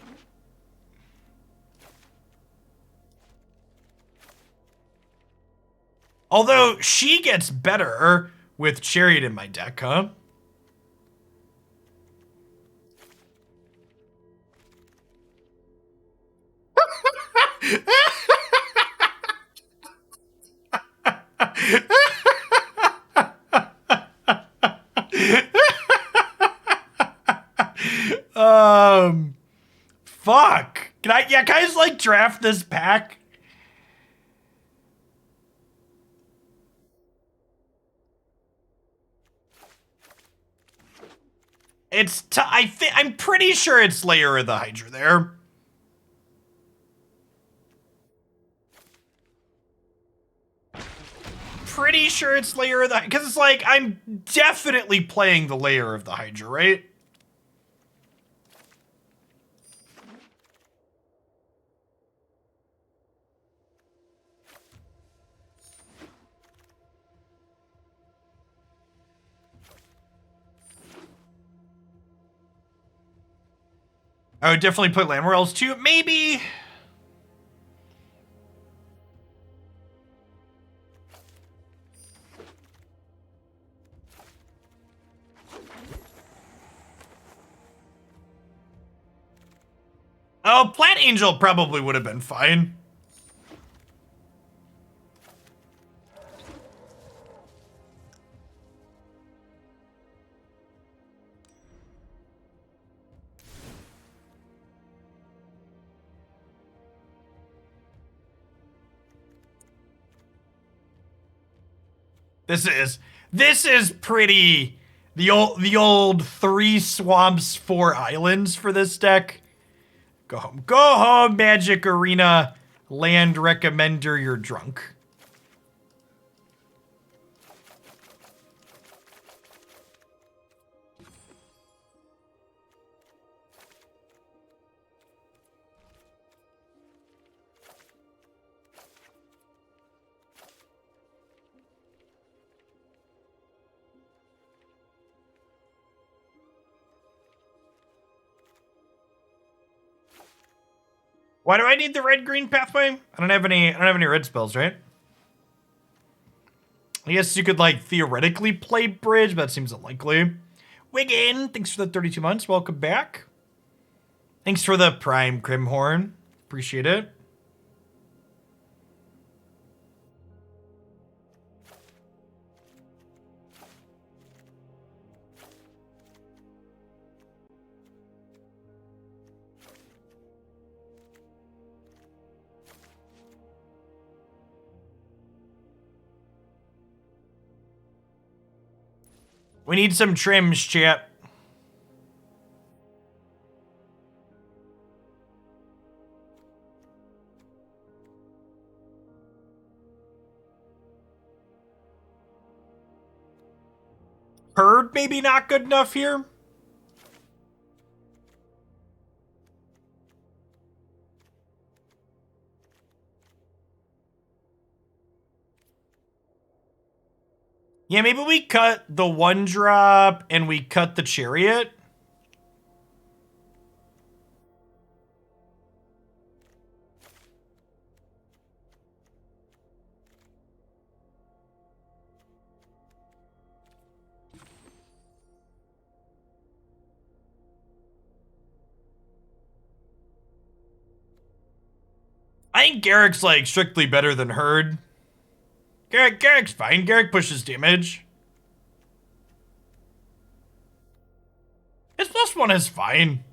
Although she gets better with Chariot in my deck, huh? Fuck. Can I just like draft this pack? I'm pretty sure it's Layer of the Hydra there. Pretty sure it's Layer of the, because it's like I'm definitely playing the Layer of the Hydra, right? I would definitely put Lamorels too. Maybe. Oh, Plant Angel probably would have been fine. This is pretty the old 3 swamps, 4 islands for this deck. Go home, Magic Arena land recommender. You're drunk. Why do I need the red-green pathway? I don't have any red spells, right? I guess you could like theoretically play bridge, but that seems unlikely. Wiggin, thanks for the 32 months. Welcome back. Thanks for the Prime Crimhorn. Appreciate it. We need some trims, chat. Herd maybe not good enough here. Yeah, maybe we cut the 1-drop and we cut the chariot. I think Garrick's like strictly better than Herd. Garrick's fine. Garrick pushes damage. His +1 is fine.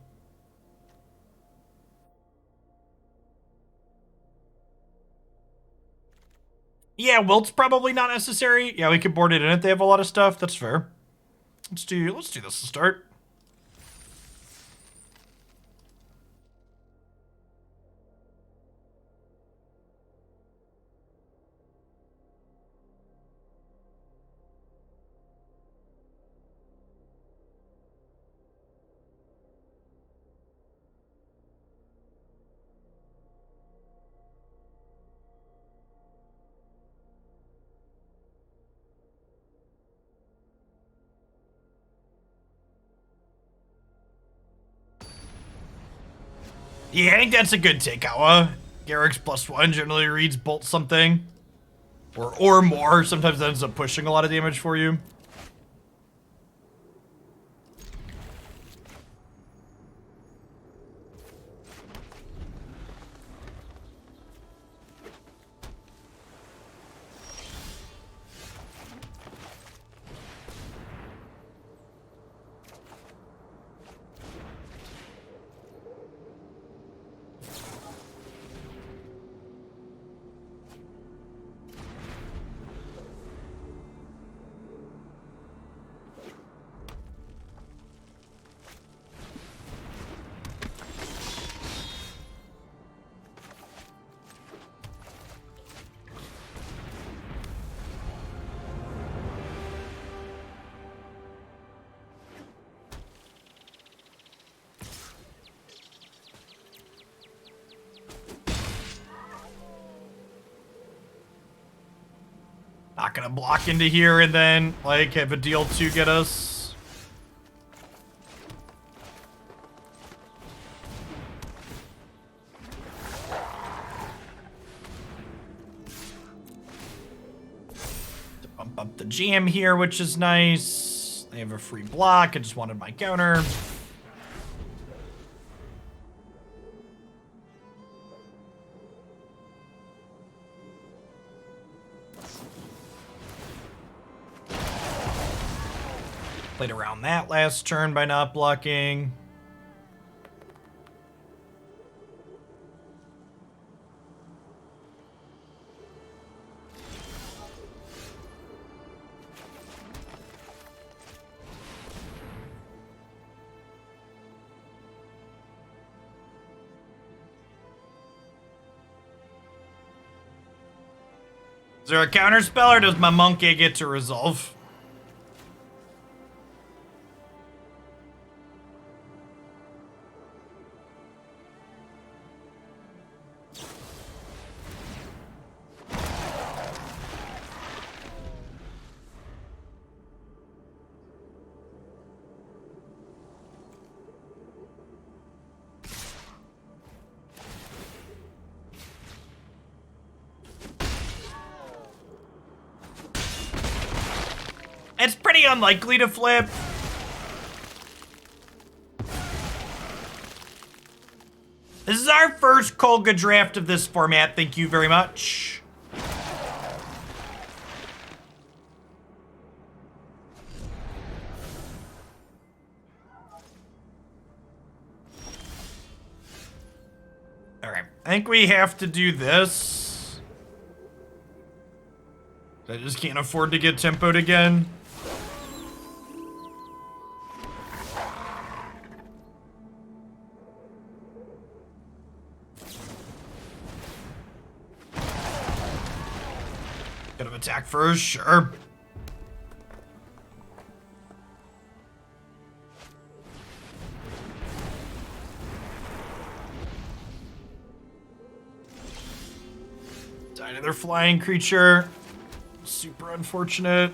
Yeah, Wilt's probably not necessary. Yeah, we could board it in if they have a lot of stuff. That's fair. Let's do this to start. Yeah, I think that's a good take, Awa. Garrick's +1 generally reads Bolt something. Or more. Sometimes that ends up pushing a lot of damage for you. Not gonna block into here and then, like, have a deal to get us. To bump up the jam here, which is nice. They have a free block. I just wanted my counter. Played around that last turn by not blocking. Is there a counter spell or does my monkey get to resolve? It's pretty unlikely to flip. This is our first Kolga draft of this format. Thank you very much. All right, I think we have to do this. I just can't afford to get tempoed again. Gonna attack first, sure. Die to their flying creature. Super unfortunate.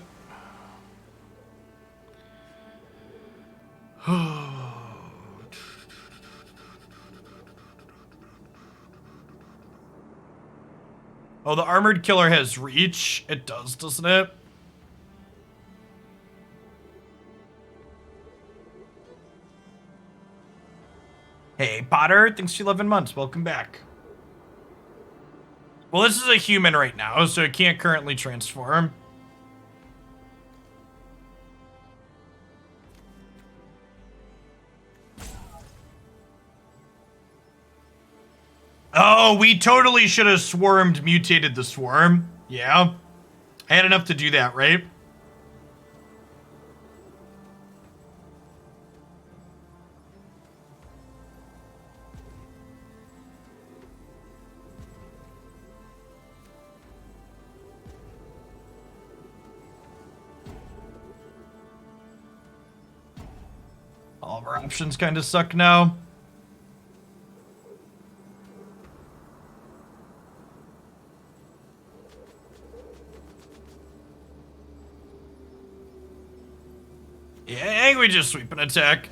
Oh, the armored killer has reach. It does, doesn't it? Hey, Potter. Thanks for 11 months. Welcome back. Well, this is a human right now, so it can't currently transform. Oh, we totally should have swarmed, mutated the swarm. Yeah. I had enough to do that, right? All of our options kind of suck now. Yeah, we just sweep an attack.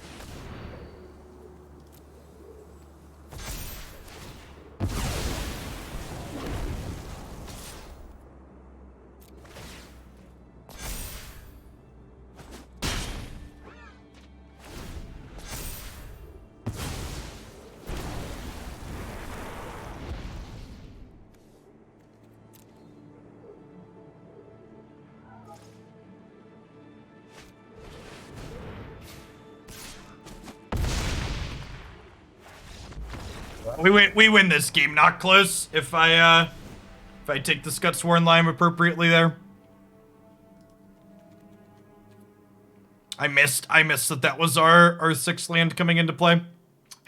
We win this game, not close. If I take the Scutsworn line appropriately there. I missed that was our 6th land coming into play.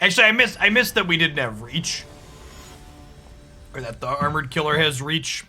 Actually, I missed that we didn't have reach. Or that the armored killer has reach.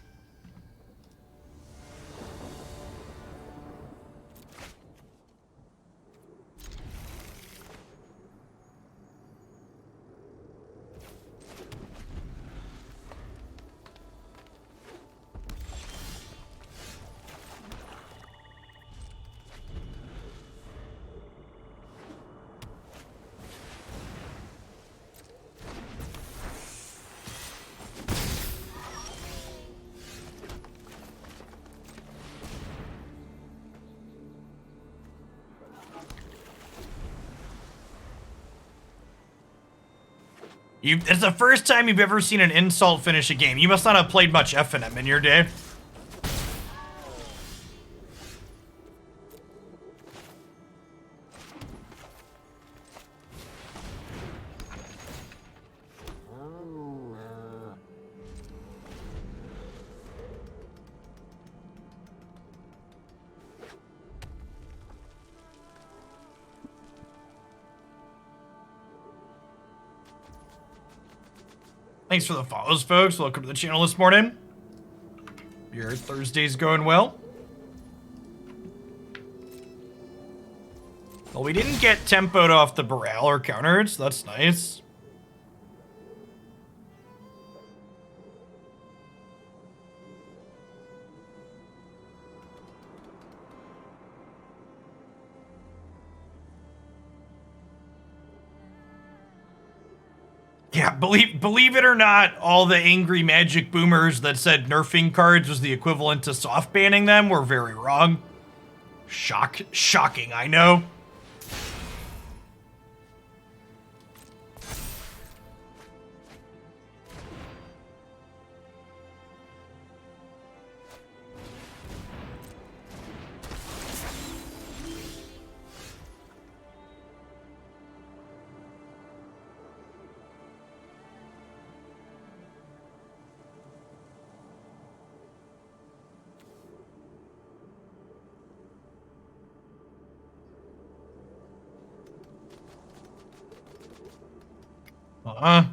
It's the first time you've ever seen an insult finish a game. You must not have played much F&M in your day. Thanks for the follows, folks. Welcome to the channel this morning. Your Thursday's going well. Well, we didn't get tempoed off the Baral or countered, so that's nice. Yeah, believe it or not, all the angry magic boomers that said nerfing cards was the equivalent to soft banning them were very wrong. Shocking, I know. Uh-uh.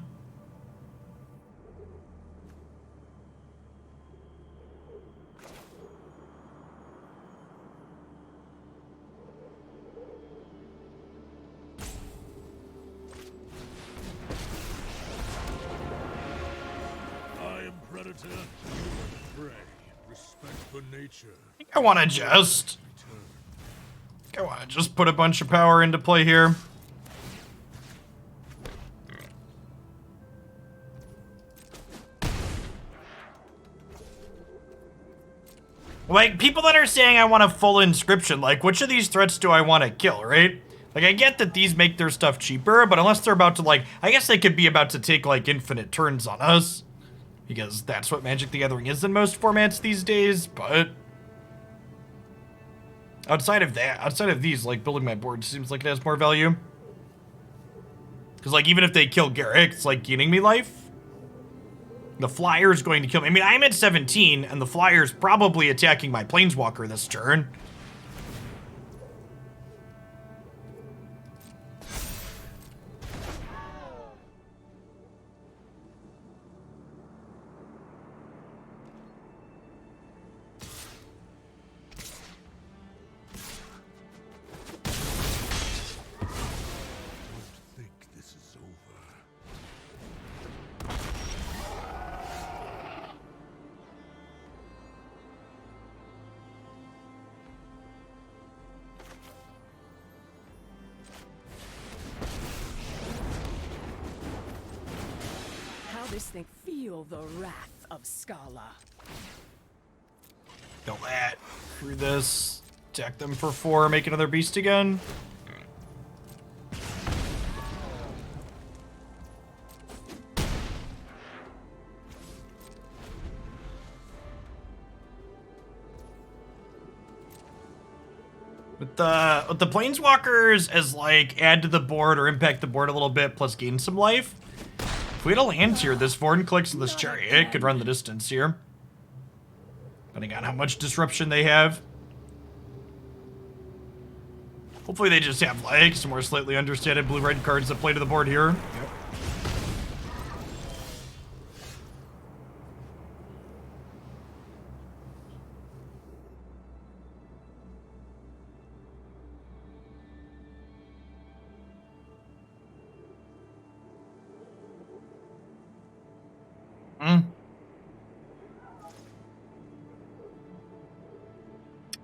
I am predator, you are prey. Respect for nature. I want to just put a bunch of power into play here. Like, people that are saying I want a full inscription, like, which of these threats do I want to kill, right? Like, I get that these make their stuff cheaper, but unless they're about to, like, I guess they could be about to take, like, infinite turns on us. Because that's what Magic the Gathering is in most formats these days, but... outside of that, outside of these, like, building my board seems like it has more value. Because, like, even if they kill Garrick, it's, like, gaining me life. The Flyer's going to kill me. I mean, I'm at 17, and the Flyer's probably attacking my Planeswalker this turn. Think this is over. How this thing feel the wrath of Scala. Kill that. Through this. Attack them for 4, make another beast again. With the Planeswalkers as, like, add to the board or impact the board a little bit, plus gain some life. If we had a land here, this Vorn clicks and this Chariot could run the distance here. Depending on how much disruption they have. Hopefully they just have, like, some more slightly understated blue-red cards that play to the board here. Yep.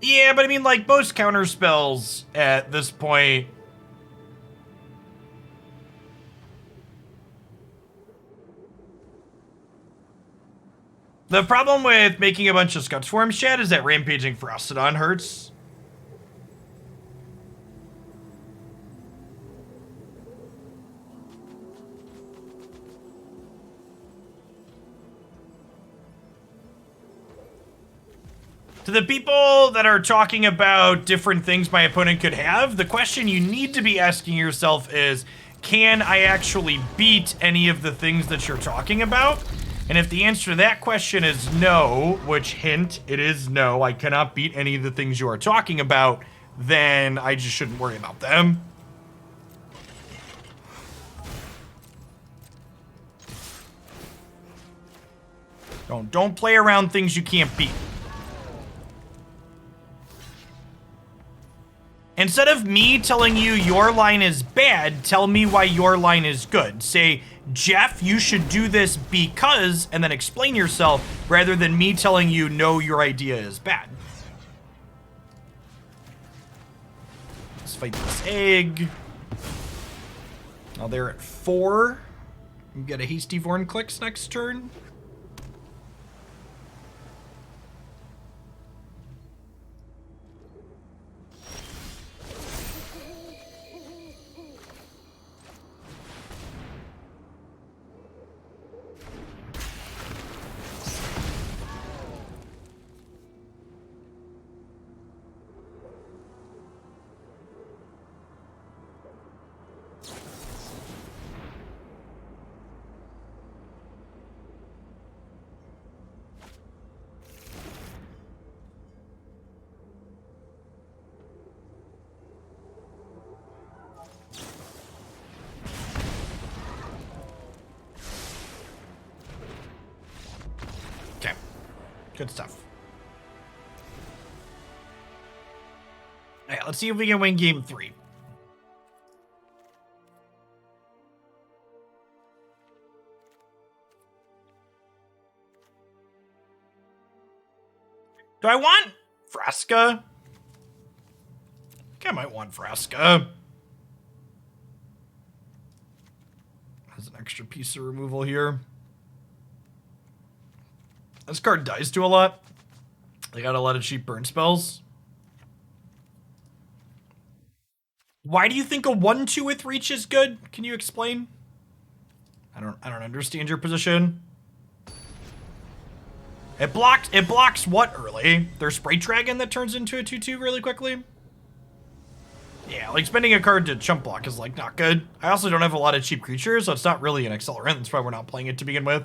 Yeah, but I mean, like, most counter spells at this point. The problem with making a bunch of Scud Swarms, Chad, is that Rampaging Ferocidon hurts. To the people that are talking about different things my opponent could have, the question you need to be asking yourself is, can I actually beat any of the things that you're talking about? And if the answer to that question is no, which hint, it is no, I cannot beat any of the things you are talking about, then I just shouldn't worry about them. Don't play around things you can't beat. Instead of me telling you your line is bad, tell me why your line is good. Say, Jeff, you should do this because, and then explain yourself, rather than me telling you, no, your idea is bad. Let's fight this egg. Now they're at 4. We get a hasty Vorn clicks next turn. Okay, good stuff. All right, let's see if we can win game 3. Do I want Vraska? I think I might want Vraska. Has an extra piece of removal here. This card dies to a lot. They got a lot of cheap burn spells. Why do you think a 1/2 with reach is good? Can you explain? I don't understand your position. It blocks what early? Their Sprite Dragon that turns into a 2/2 really quickly? Yeah, like spending a card to chump block is like not good. I also don't have a lot of cheap creatures, so it's not really an accelerant. That's why we're not playing it to begin with.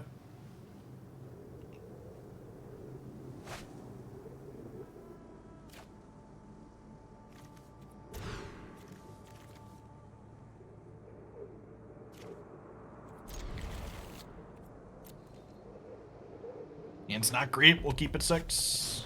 And it's not great. We'll keep it 6.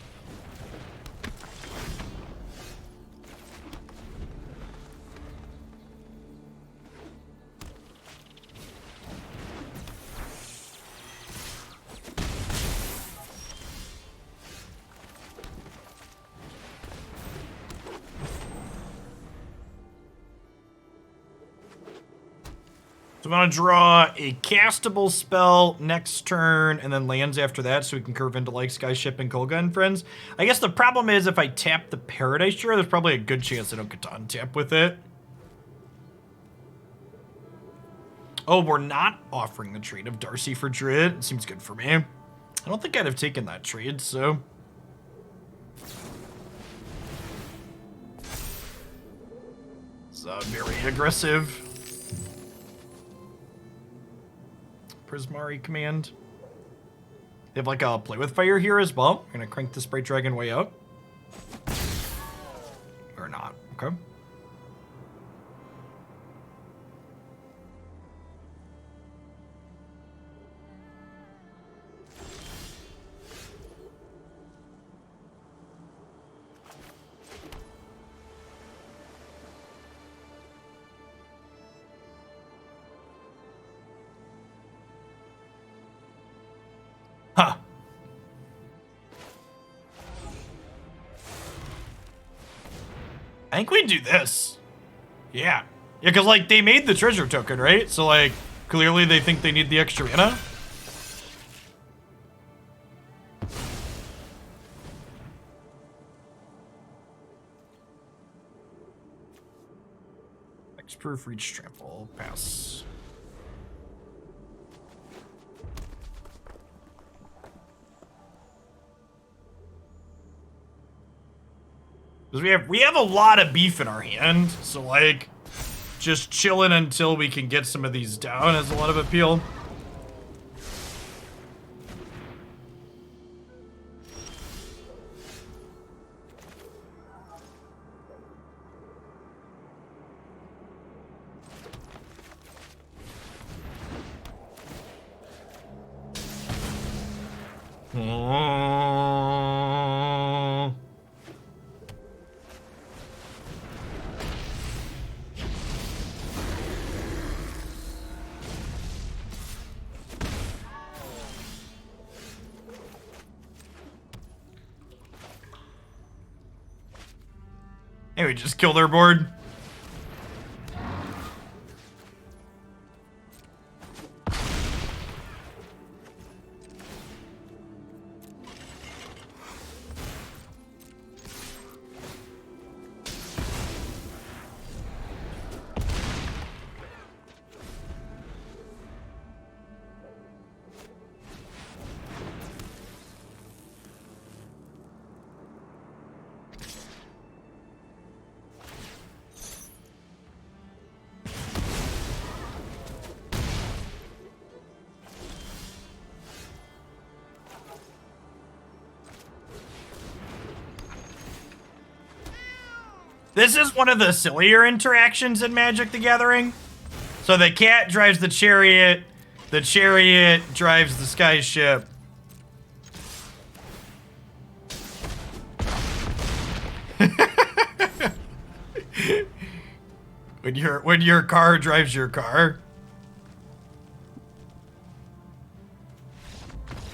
So I'm going to draw a castable spell next turn and then lands after that so we can curve into like Skyship and Kolga and friends. I guess the problem is if I tap the Paradise Drawer, there's probably a good chance I don't get to untap with it. Oh, we're not offering the trade of Darcy for Druid. It seems good for me. I don't think I'd have taken that trade, so... It's very aggressive. Prismari command. They have like a play with fire here as well. We're gonna crank the Sprite Dragon way up. Or not, okay. Huh. I think we do this. Yeah. Yeah, because, like, they made the treasure token, right? So, like, clearly they think they need the extra mana. X-proof, reach, trample, pass. Because we have a lot of beef in our hand, so like just chilling until we can get some of these down has a lot of appeal. Hey, we just killed our board. This is one of the sillier interactions in Magic the Gathering. So the cat drives the chariot drives the sky ship. when your car drives your car.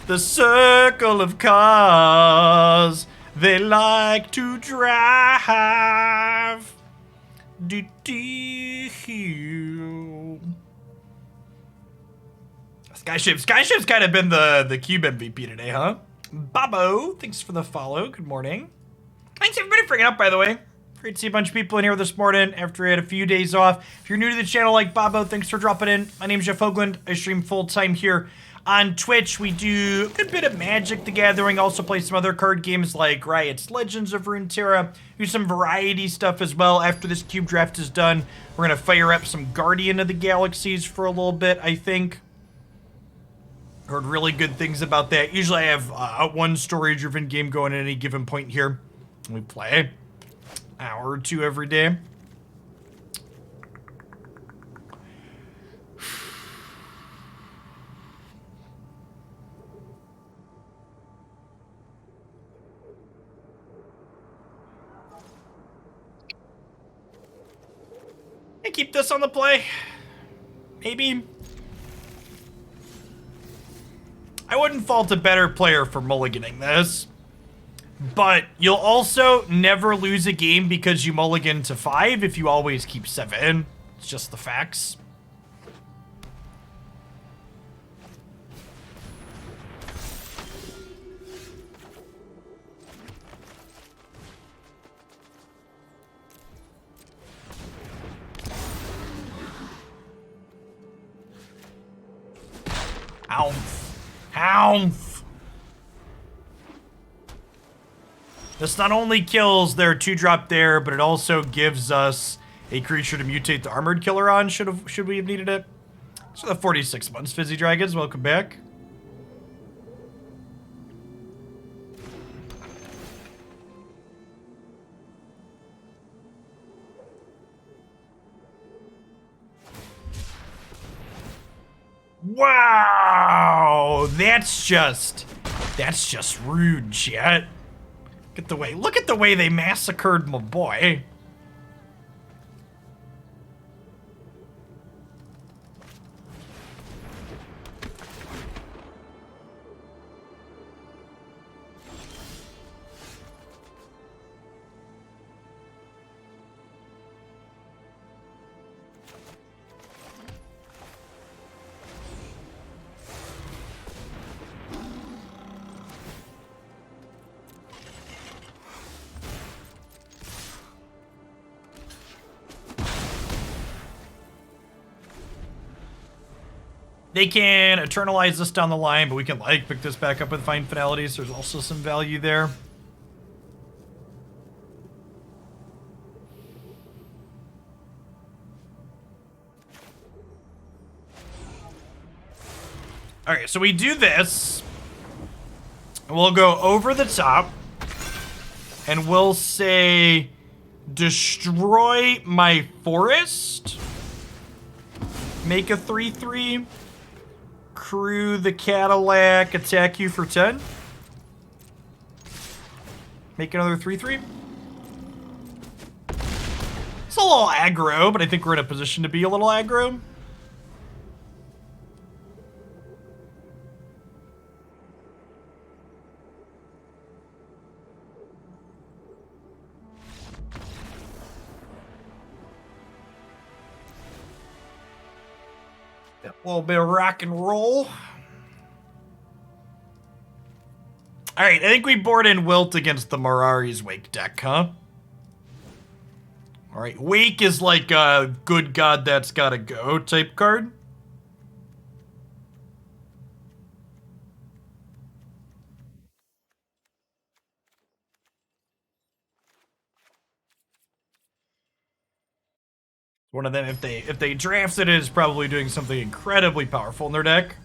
The circle of cars they like to drive. Skyship's kind of been the cube MVP today, huh? Babo, thanks for the follow. Good morning. Thanks everybody for hanging out, by the way. Great to see a bunch of people in here this morning after I had a few days off. If you're new to the channel like Babo, thanks for dropping in. My name's Jeff Hoagland. I stream full-time here on Twitch. We do a good bit of Magic the Gathering, also play some other card games like Riot's Legends of Runeterra. Do some variety stuff as well. After this cube draft is done, we're going to fire up some Guardian of the Galaxies for a little bit, I think. Heard really good things about that. Usually I have one story-driven game going at any given point here. We play an hour or two every day. I keep this on the play. Maybe. I wouldn't fault a better player for mulliganing this. But you'll also never lose a game because you mulligan to 5 if you always keep 7. It's just the facts. Ounf. Ounf. This not only kills their 2-drop there, but it also gives us a creature to mutate the Armored Killer on, should we have needed it. So the 46 months, Fizzy Dragons, welcome back. Wow, that's just rude, chat. Look at the way they massacred my boy. They can eternalize this down the line, but we can like pick this back up with Fine Finalities. There's also some value there. Alright, so we do this. We'll go over the top. And we'll say, destroy my forest. Make a 3/3. Crew the Cadillac, attack you for 10. Make another 3/3. It's a little aggro, but I think we're in a position to be a little aggro. A little bit of rock and roll. Alright, I think we board in Wilt against the Mirari's Wake deck, huh? Alright, Wake is like a good god that's gotta go type card. One of them, if they drafted it, is probably doing something incredibly powerful in their deck.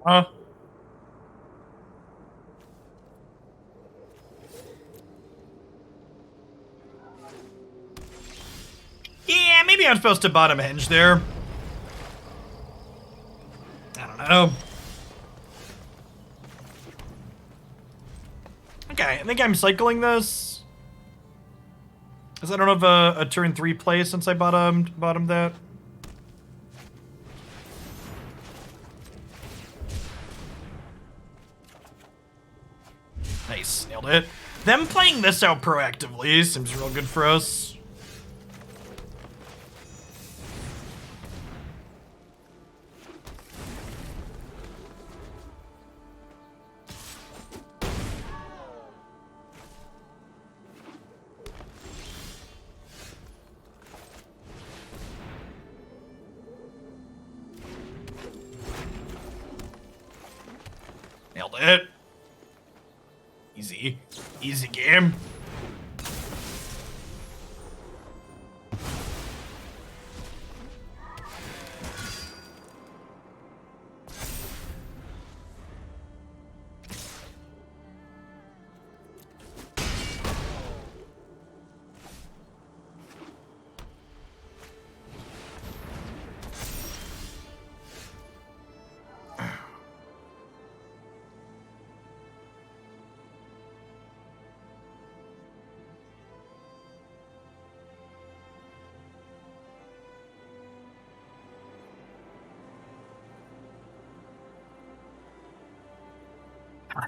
Huh? Yeah, maybe I'm supposed to bottom hinge there. I don't know. Okay, I think I'm cycling this. Because I don't have a turn 3 play since I bottomed that. Nailed it. Them playing this out proactively seems real good for us. Nailed it. Easy. Easy game.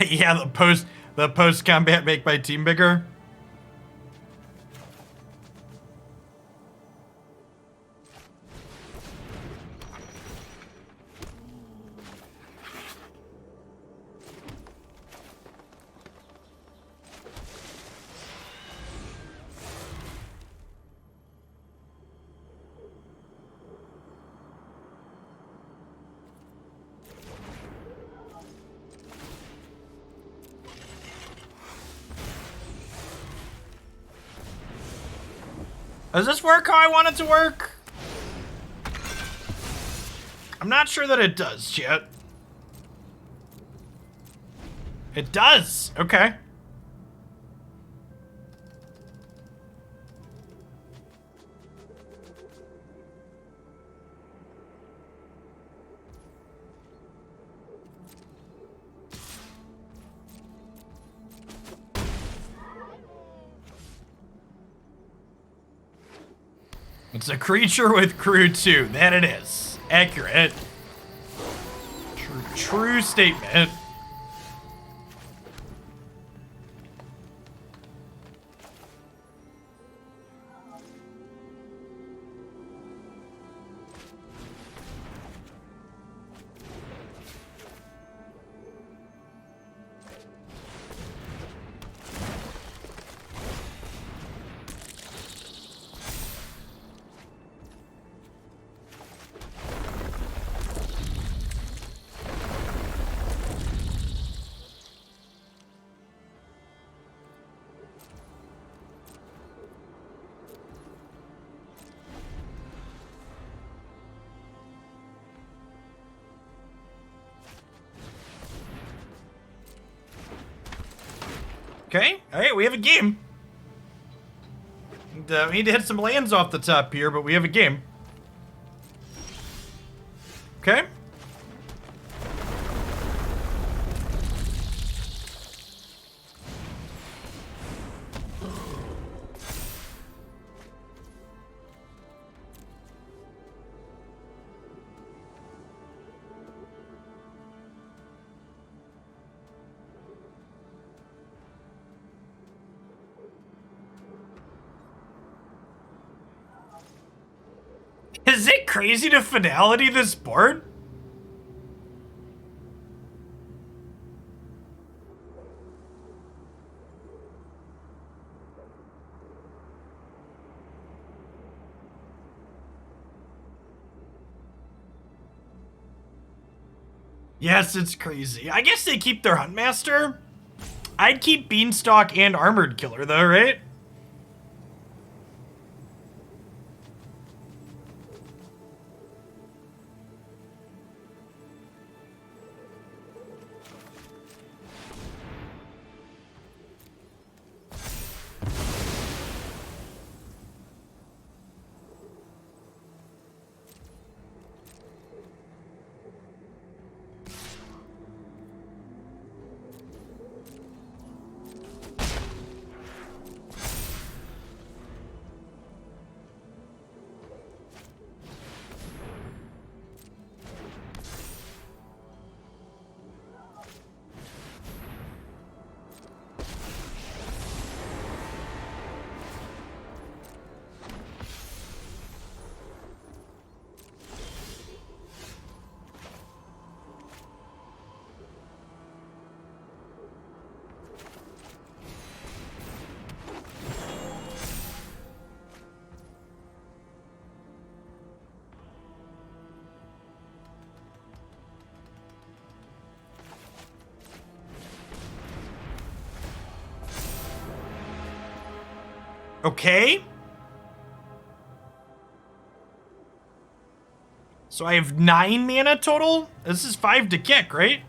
Yeah, the post combat make my team bigger. Does this work how I want it to work? I'm not sure that it does yet. It does. Okay. It's a creature with crew too. That it is. Accurate. True statement. Okay, alright, we have a game. And, we need to hit some lands off the top here, but we have a game. Okay. Is it crazy to finality this board? Yes, it's crazy. I guess they keep their Huntmaster. I'd keep Beanstalk and Armored Killer though, right? Okay. So I have 9 mana total? This is 5 to kick, right?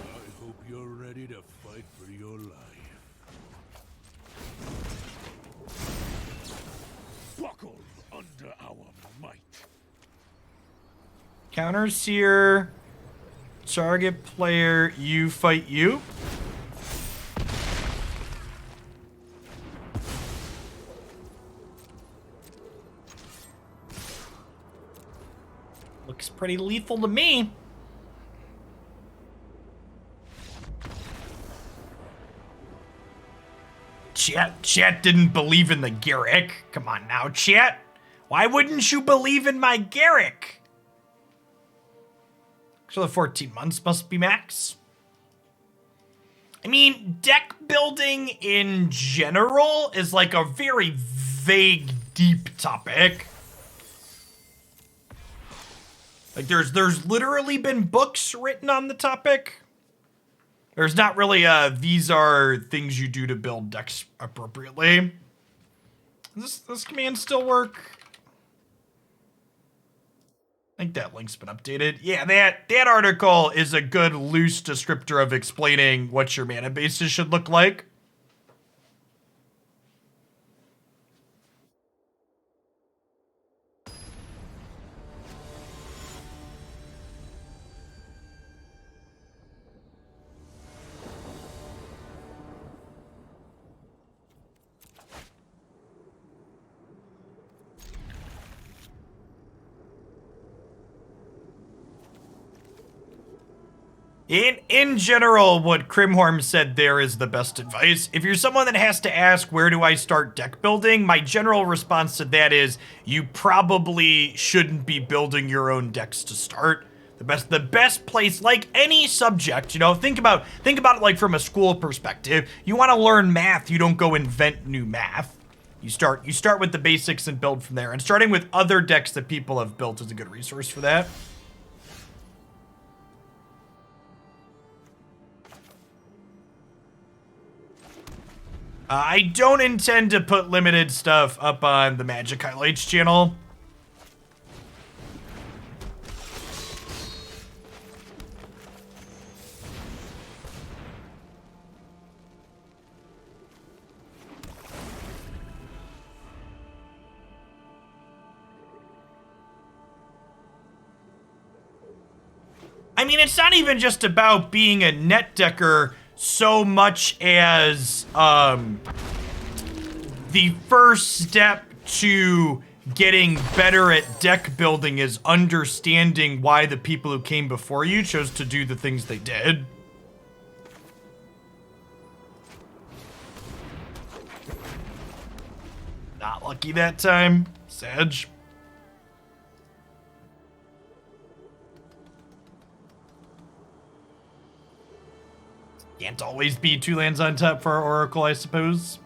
I hope you're ready to fight for your life. Buckle under our might. Counters here. Target player, you fight you. Looks pretty lethal to me. Chat didn't believe in the Garrick. Come on now, chat. Why wouldn't you believe in my Garrick? So the 14 months must be max. I mean, deck building in general is like a very vague, deep topic. Like there's literally been books written on the topic. There's not really these are things you do to build decks appropriately. This command still work? I think that link's been updated. Yeah, that article is a good loose descriptor of explaining what your mana bases should look like. In general, what Crimhorn said there is the best advice. If you're someone that has to ask, where do I start deck building? My general response to that is, you probably shouldn't be building your own decks to start. The best place, like any subject, you know, think about it like from a school perspective. You want to learn math, you don't go invent new math. You start with the basics and build from there. And starting with other decks that people have built is a good resource for that. I don't intend to put limited stuff up on the Magic Highlights channel. I mean, it's not even just about being a net decker so much as the first step to getting better at deck building is understanding why the people who came before you chose to do the things they did. Not lucky that time, Sedge. Can't always be 2 lands on top for our Oracle, I suppose.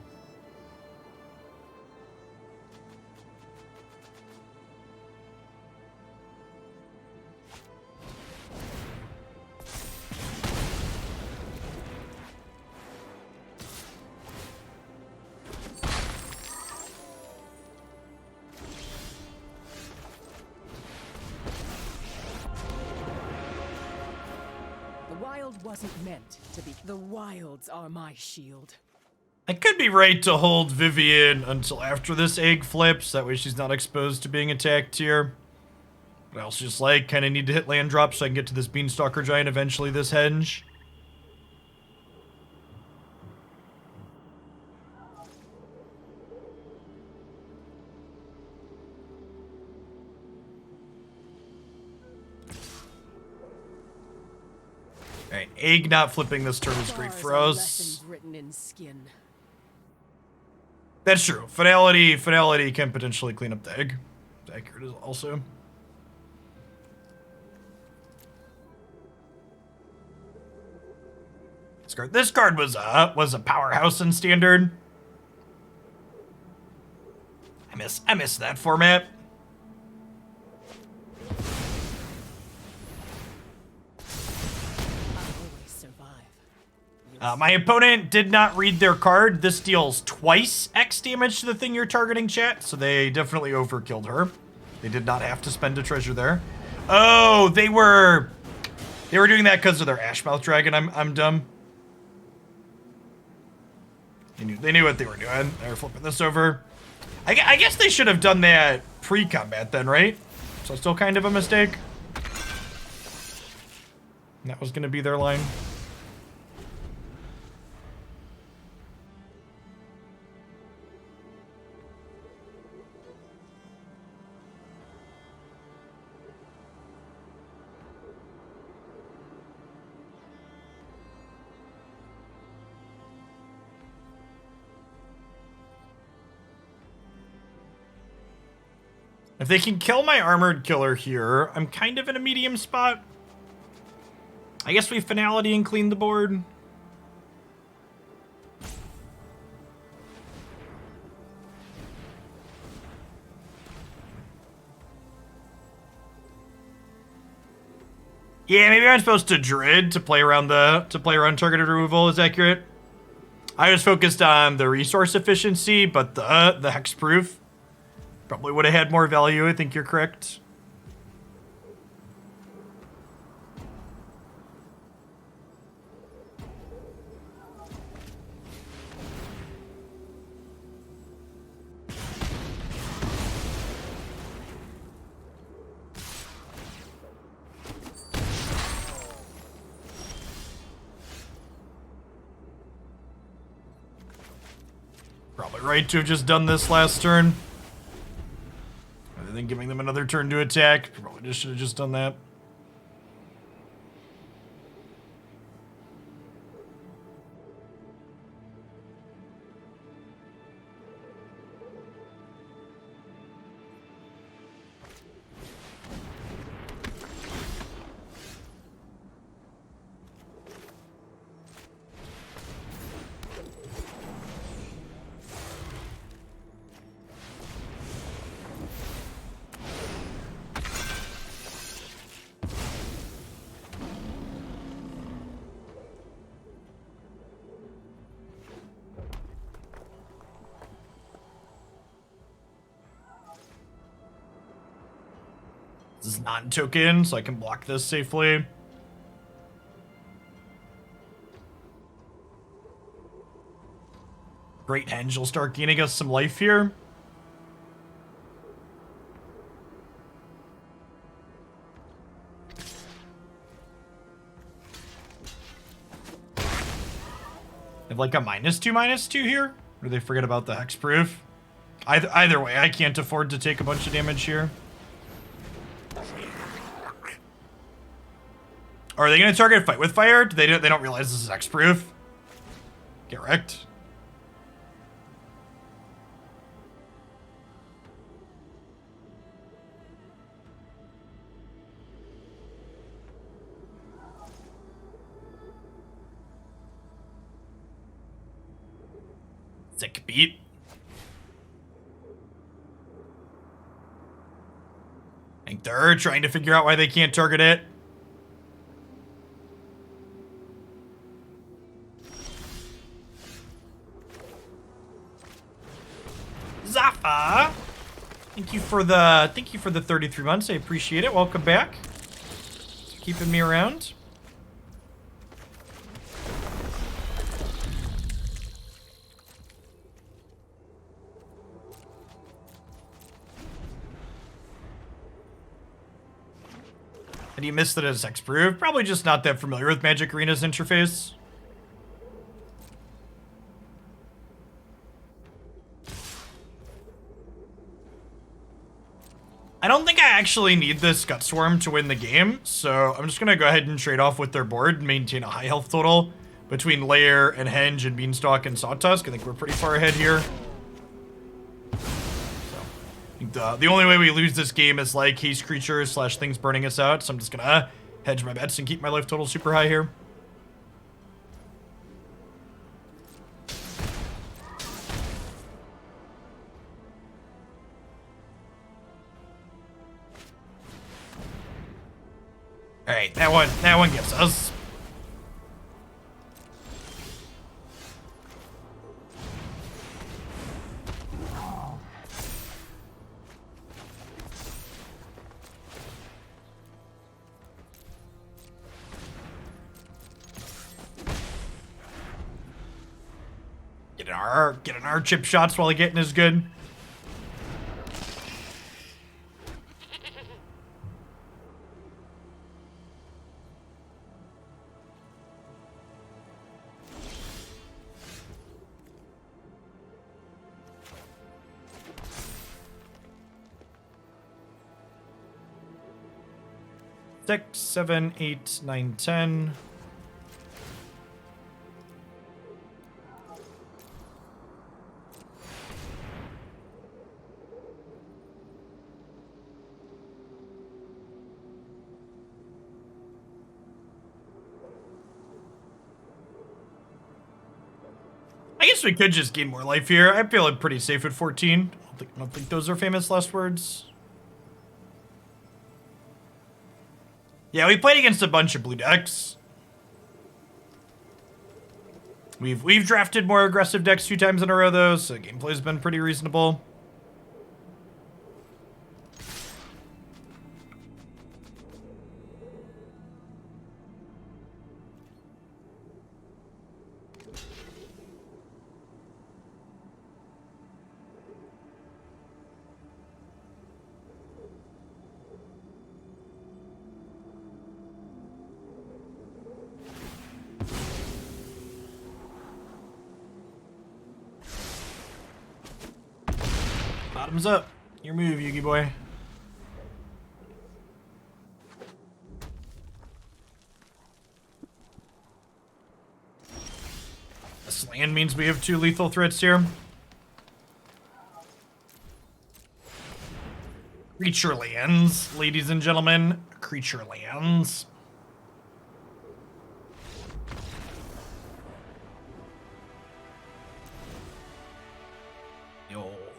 Wasn't meant to be. The wilds are my shield. I could be right to hold Vivian until after this egg flips. That way she's not exposed to being attacked here. But I also just like kind of need to hit land drops so I can get to this Beanstalker Giant eventually this henge. Alright, egg not flipping this turn is great for us. Written in skin. That's true. Finality can potentially clean up the egg. It's accurate also. This card was a powerhouse in Standard. I miss that format. My opponent did not read their card. This deals twice X damage to the thing you're targeting, chat, so they definitely overkilled her. They did not have to spend a treasure there. Oh, they were doing that because of their Ashmouth Dragon. I'm dumb. They knew what they were doing. They were flipping this over. I guess they should have done that pre-combat then, right? So still kind of a mistake. That was going to be their line. If they can kill my armored killer here, I'm kind of in a medium spot. I guess we finality and clean the board. Yeah, maybe I'm supposed to Druid to play around targeted removal is accurate. I was focused on the resource efficiency, but the hexproof probably would have had more value. I think you're correct. Probably right to have just done this last turn. Rather than giving them another turn to attack. Probably just should have just done that. This is non-token, so I can block this safely. Great Henge will start gaining us some life here. Have like a -2/-2 here? Or do they forget about the hexproof? Either way, I can't afford to take a bunch of damage here. Or are they going to target fight with fire? They don't realize this is hexproof. Get wrecked. Sick beat. I think they're trying to figure out why they can't target it. Zafa, thank you for the 33 months. I appreciate it. Welcome back. Thanks for keeping me around. And you missed that as hexproof. Probably just not that familiar with Magic Arena's interface. I don't think I actually need this Gut Swarm to win the game, so I'm just gonna go ahead and trade off with their board and maintain a high health total between Lair and Henge and Beanstalk and Sawtusk. I think we're pretty far ahead here. So, the only way we lose this game is like haste creatures / things burning us out, so I'm just gonna hedge my bets and keep my life total super high here. All right, that one gets us. Getting our chip shots while getting is good. Six, 7, 8, 9, 10. I guess we could just gain more life here. I'm feeling pretty safe at 14. I don't think those are famous last words. Yeah, we played against a bunch of blue decks. We've drafted more aggressive decks 2 times in a row though, so gameplay's been pretty reasonable. Bottoms up. Your move, Yugi boy. This land means we have 2 lethal threats here. Creature lands, ladies and gentlemen. Creature lands.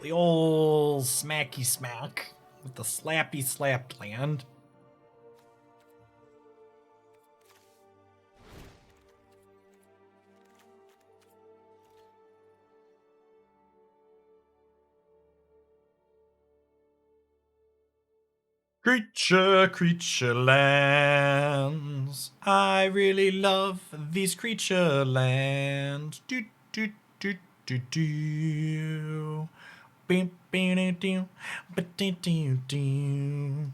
The old smacky smack with the slappy slapped land. Creature lands. I really love these creature lands. Do do do do do. Beep beep do do do do.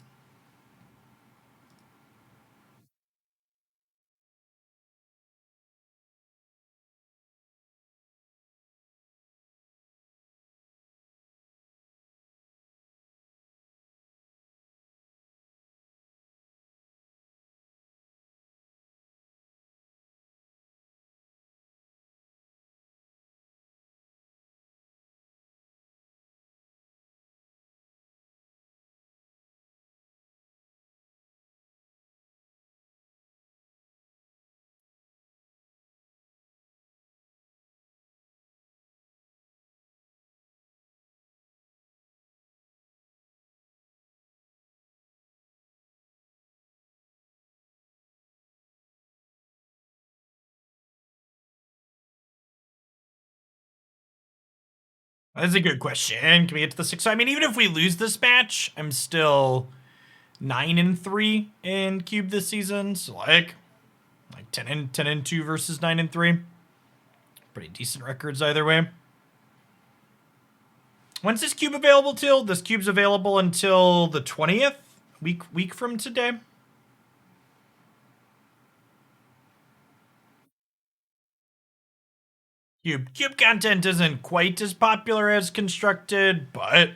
That's a good question. Can we get to the 6? I mean, even if we lose this match, I'm still 9-3 in cube this season. So like 10-2 versus 9-3. Pretty decent records either way. When's this cube available till? This cube's available until the 20th, week from today. Cube content isn't quite as popular as constructed, but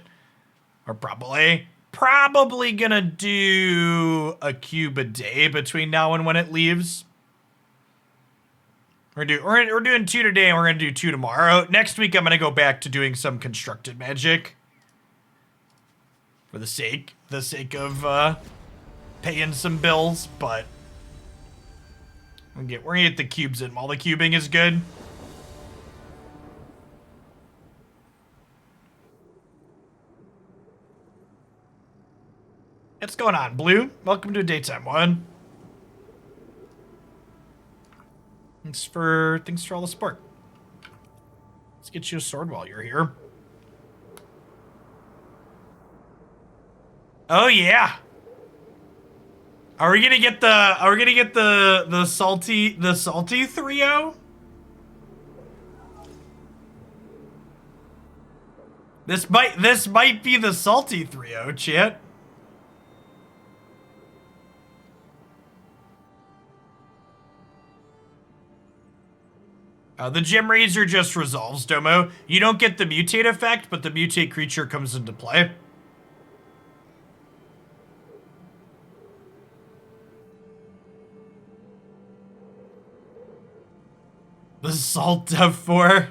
we're probably gonna do a cube a day between now and when it leaves. We're doing 2 today, and we're gonna do 2 tomorrow. Next week, I'm gonna go back to doing some constructed magic for the sake of paying some bills. But we're gonna get the cubes in while the cubing is good. What's going on, Blue? Welcome to Daytime One. Thanks for all the support. Let's get you a sword while you're here. Oh yeah. Are we gonna get the salty 3-0? This might be the salty 3-0, chat. The gem raids are just resolves, Domo. You don't get the mutate effect, but the mutate creature comes into play. The Salt of 4.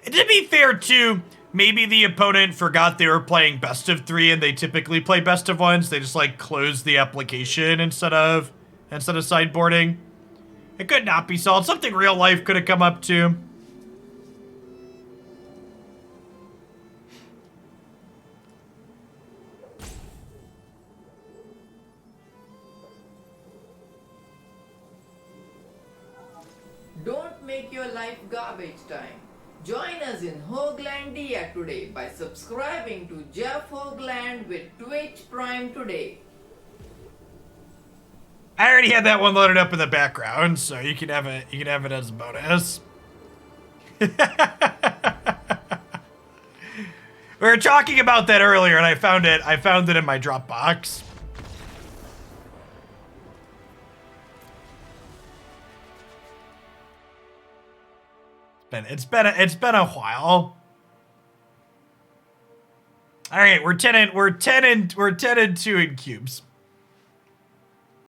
And to be fair, too, maybe the opponent forgot they were playing best of 3 and they typically play best of 1s. They just, like, close the application instead of sideboarding. It could not be Salt. Something real life could have come up, too. Don't make your life garbage time. Join us in Hoaglandia today by subscribing to Jeff Hoagland with Twitch Prime today. I already had that one loaded up in the background, so you can have it. You can have it as a bonus. We were talking about that earlier, and I found it. I found it in my Dropbox. It's been a while. All right, we're 10 and 2 in cubes.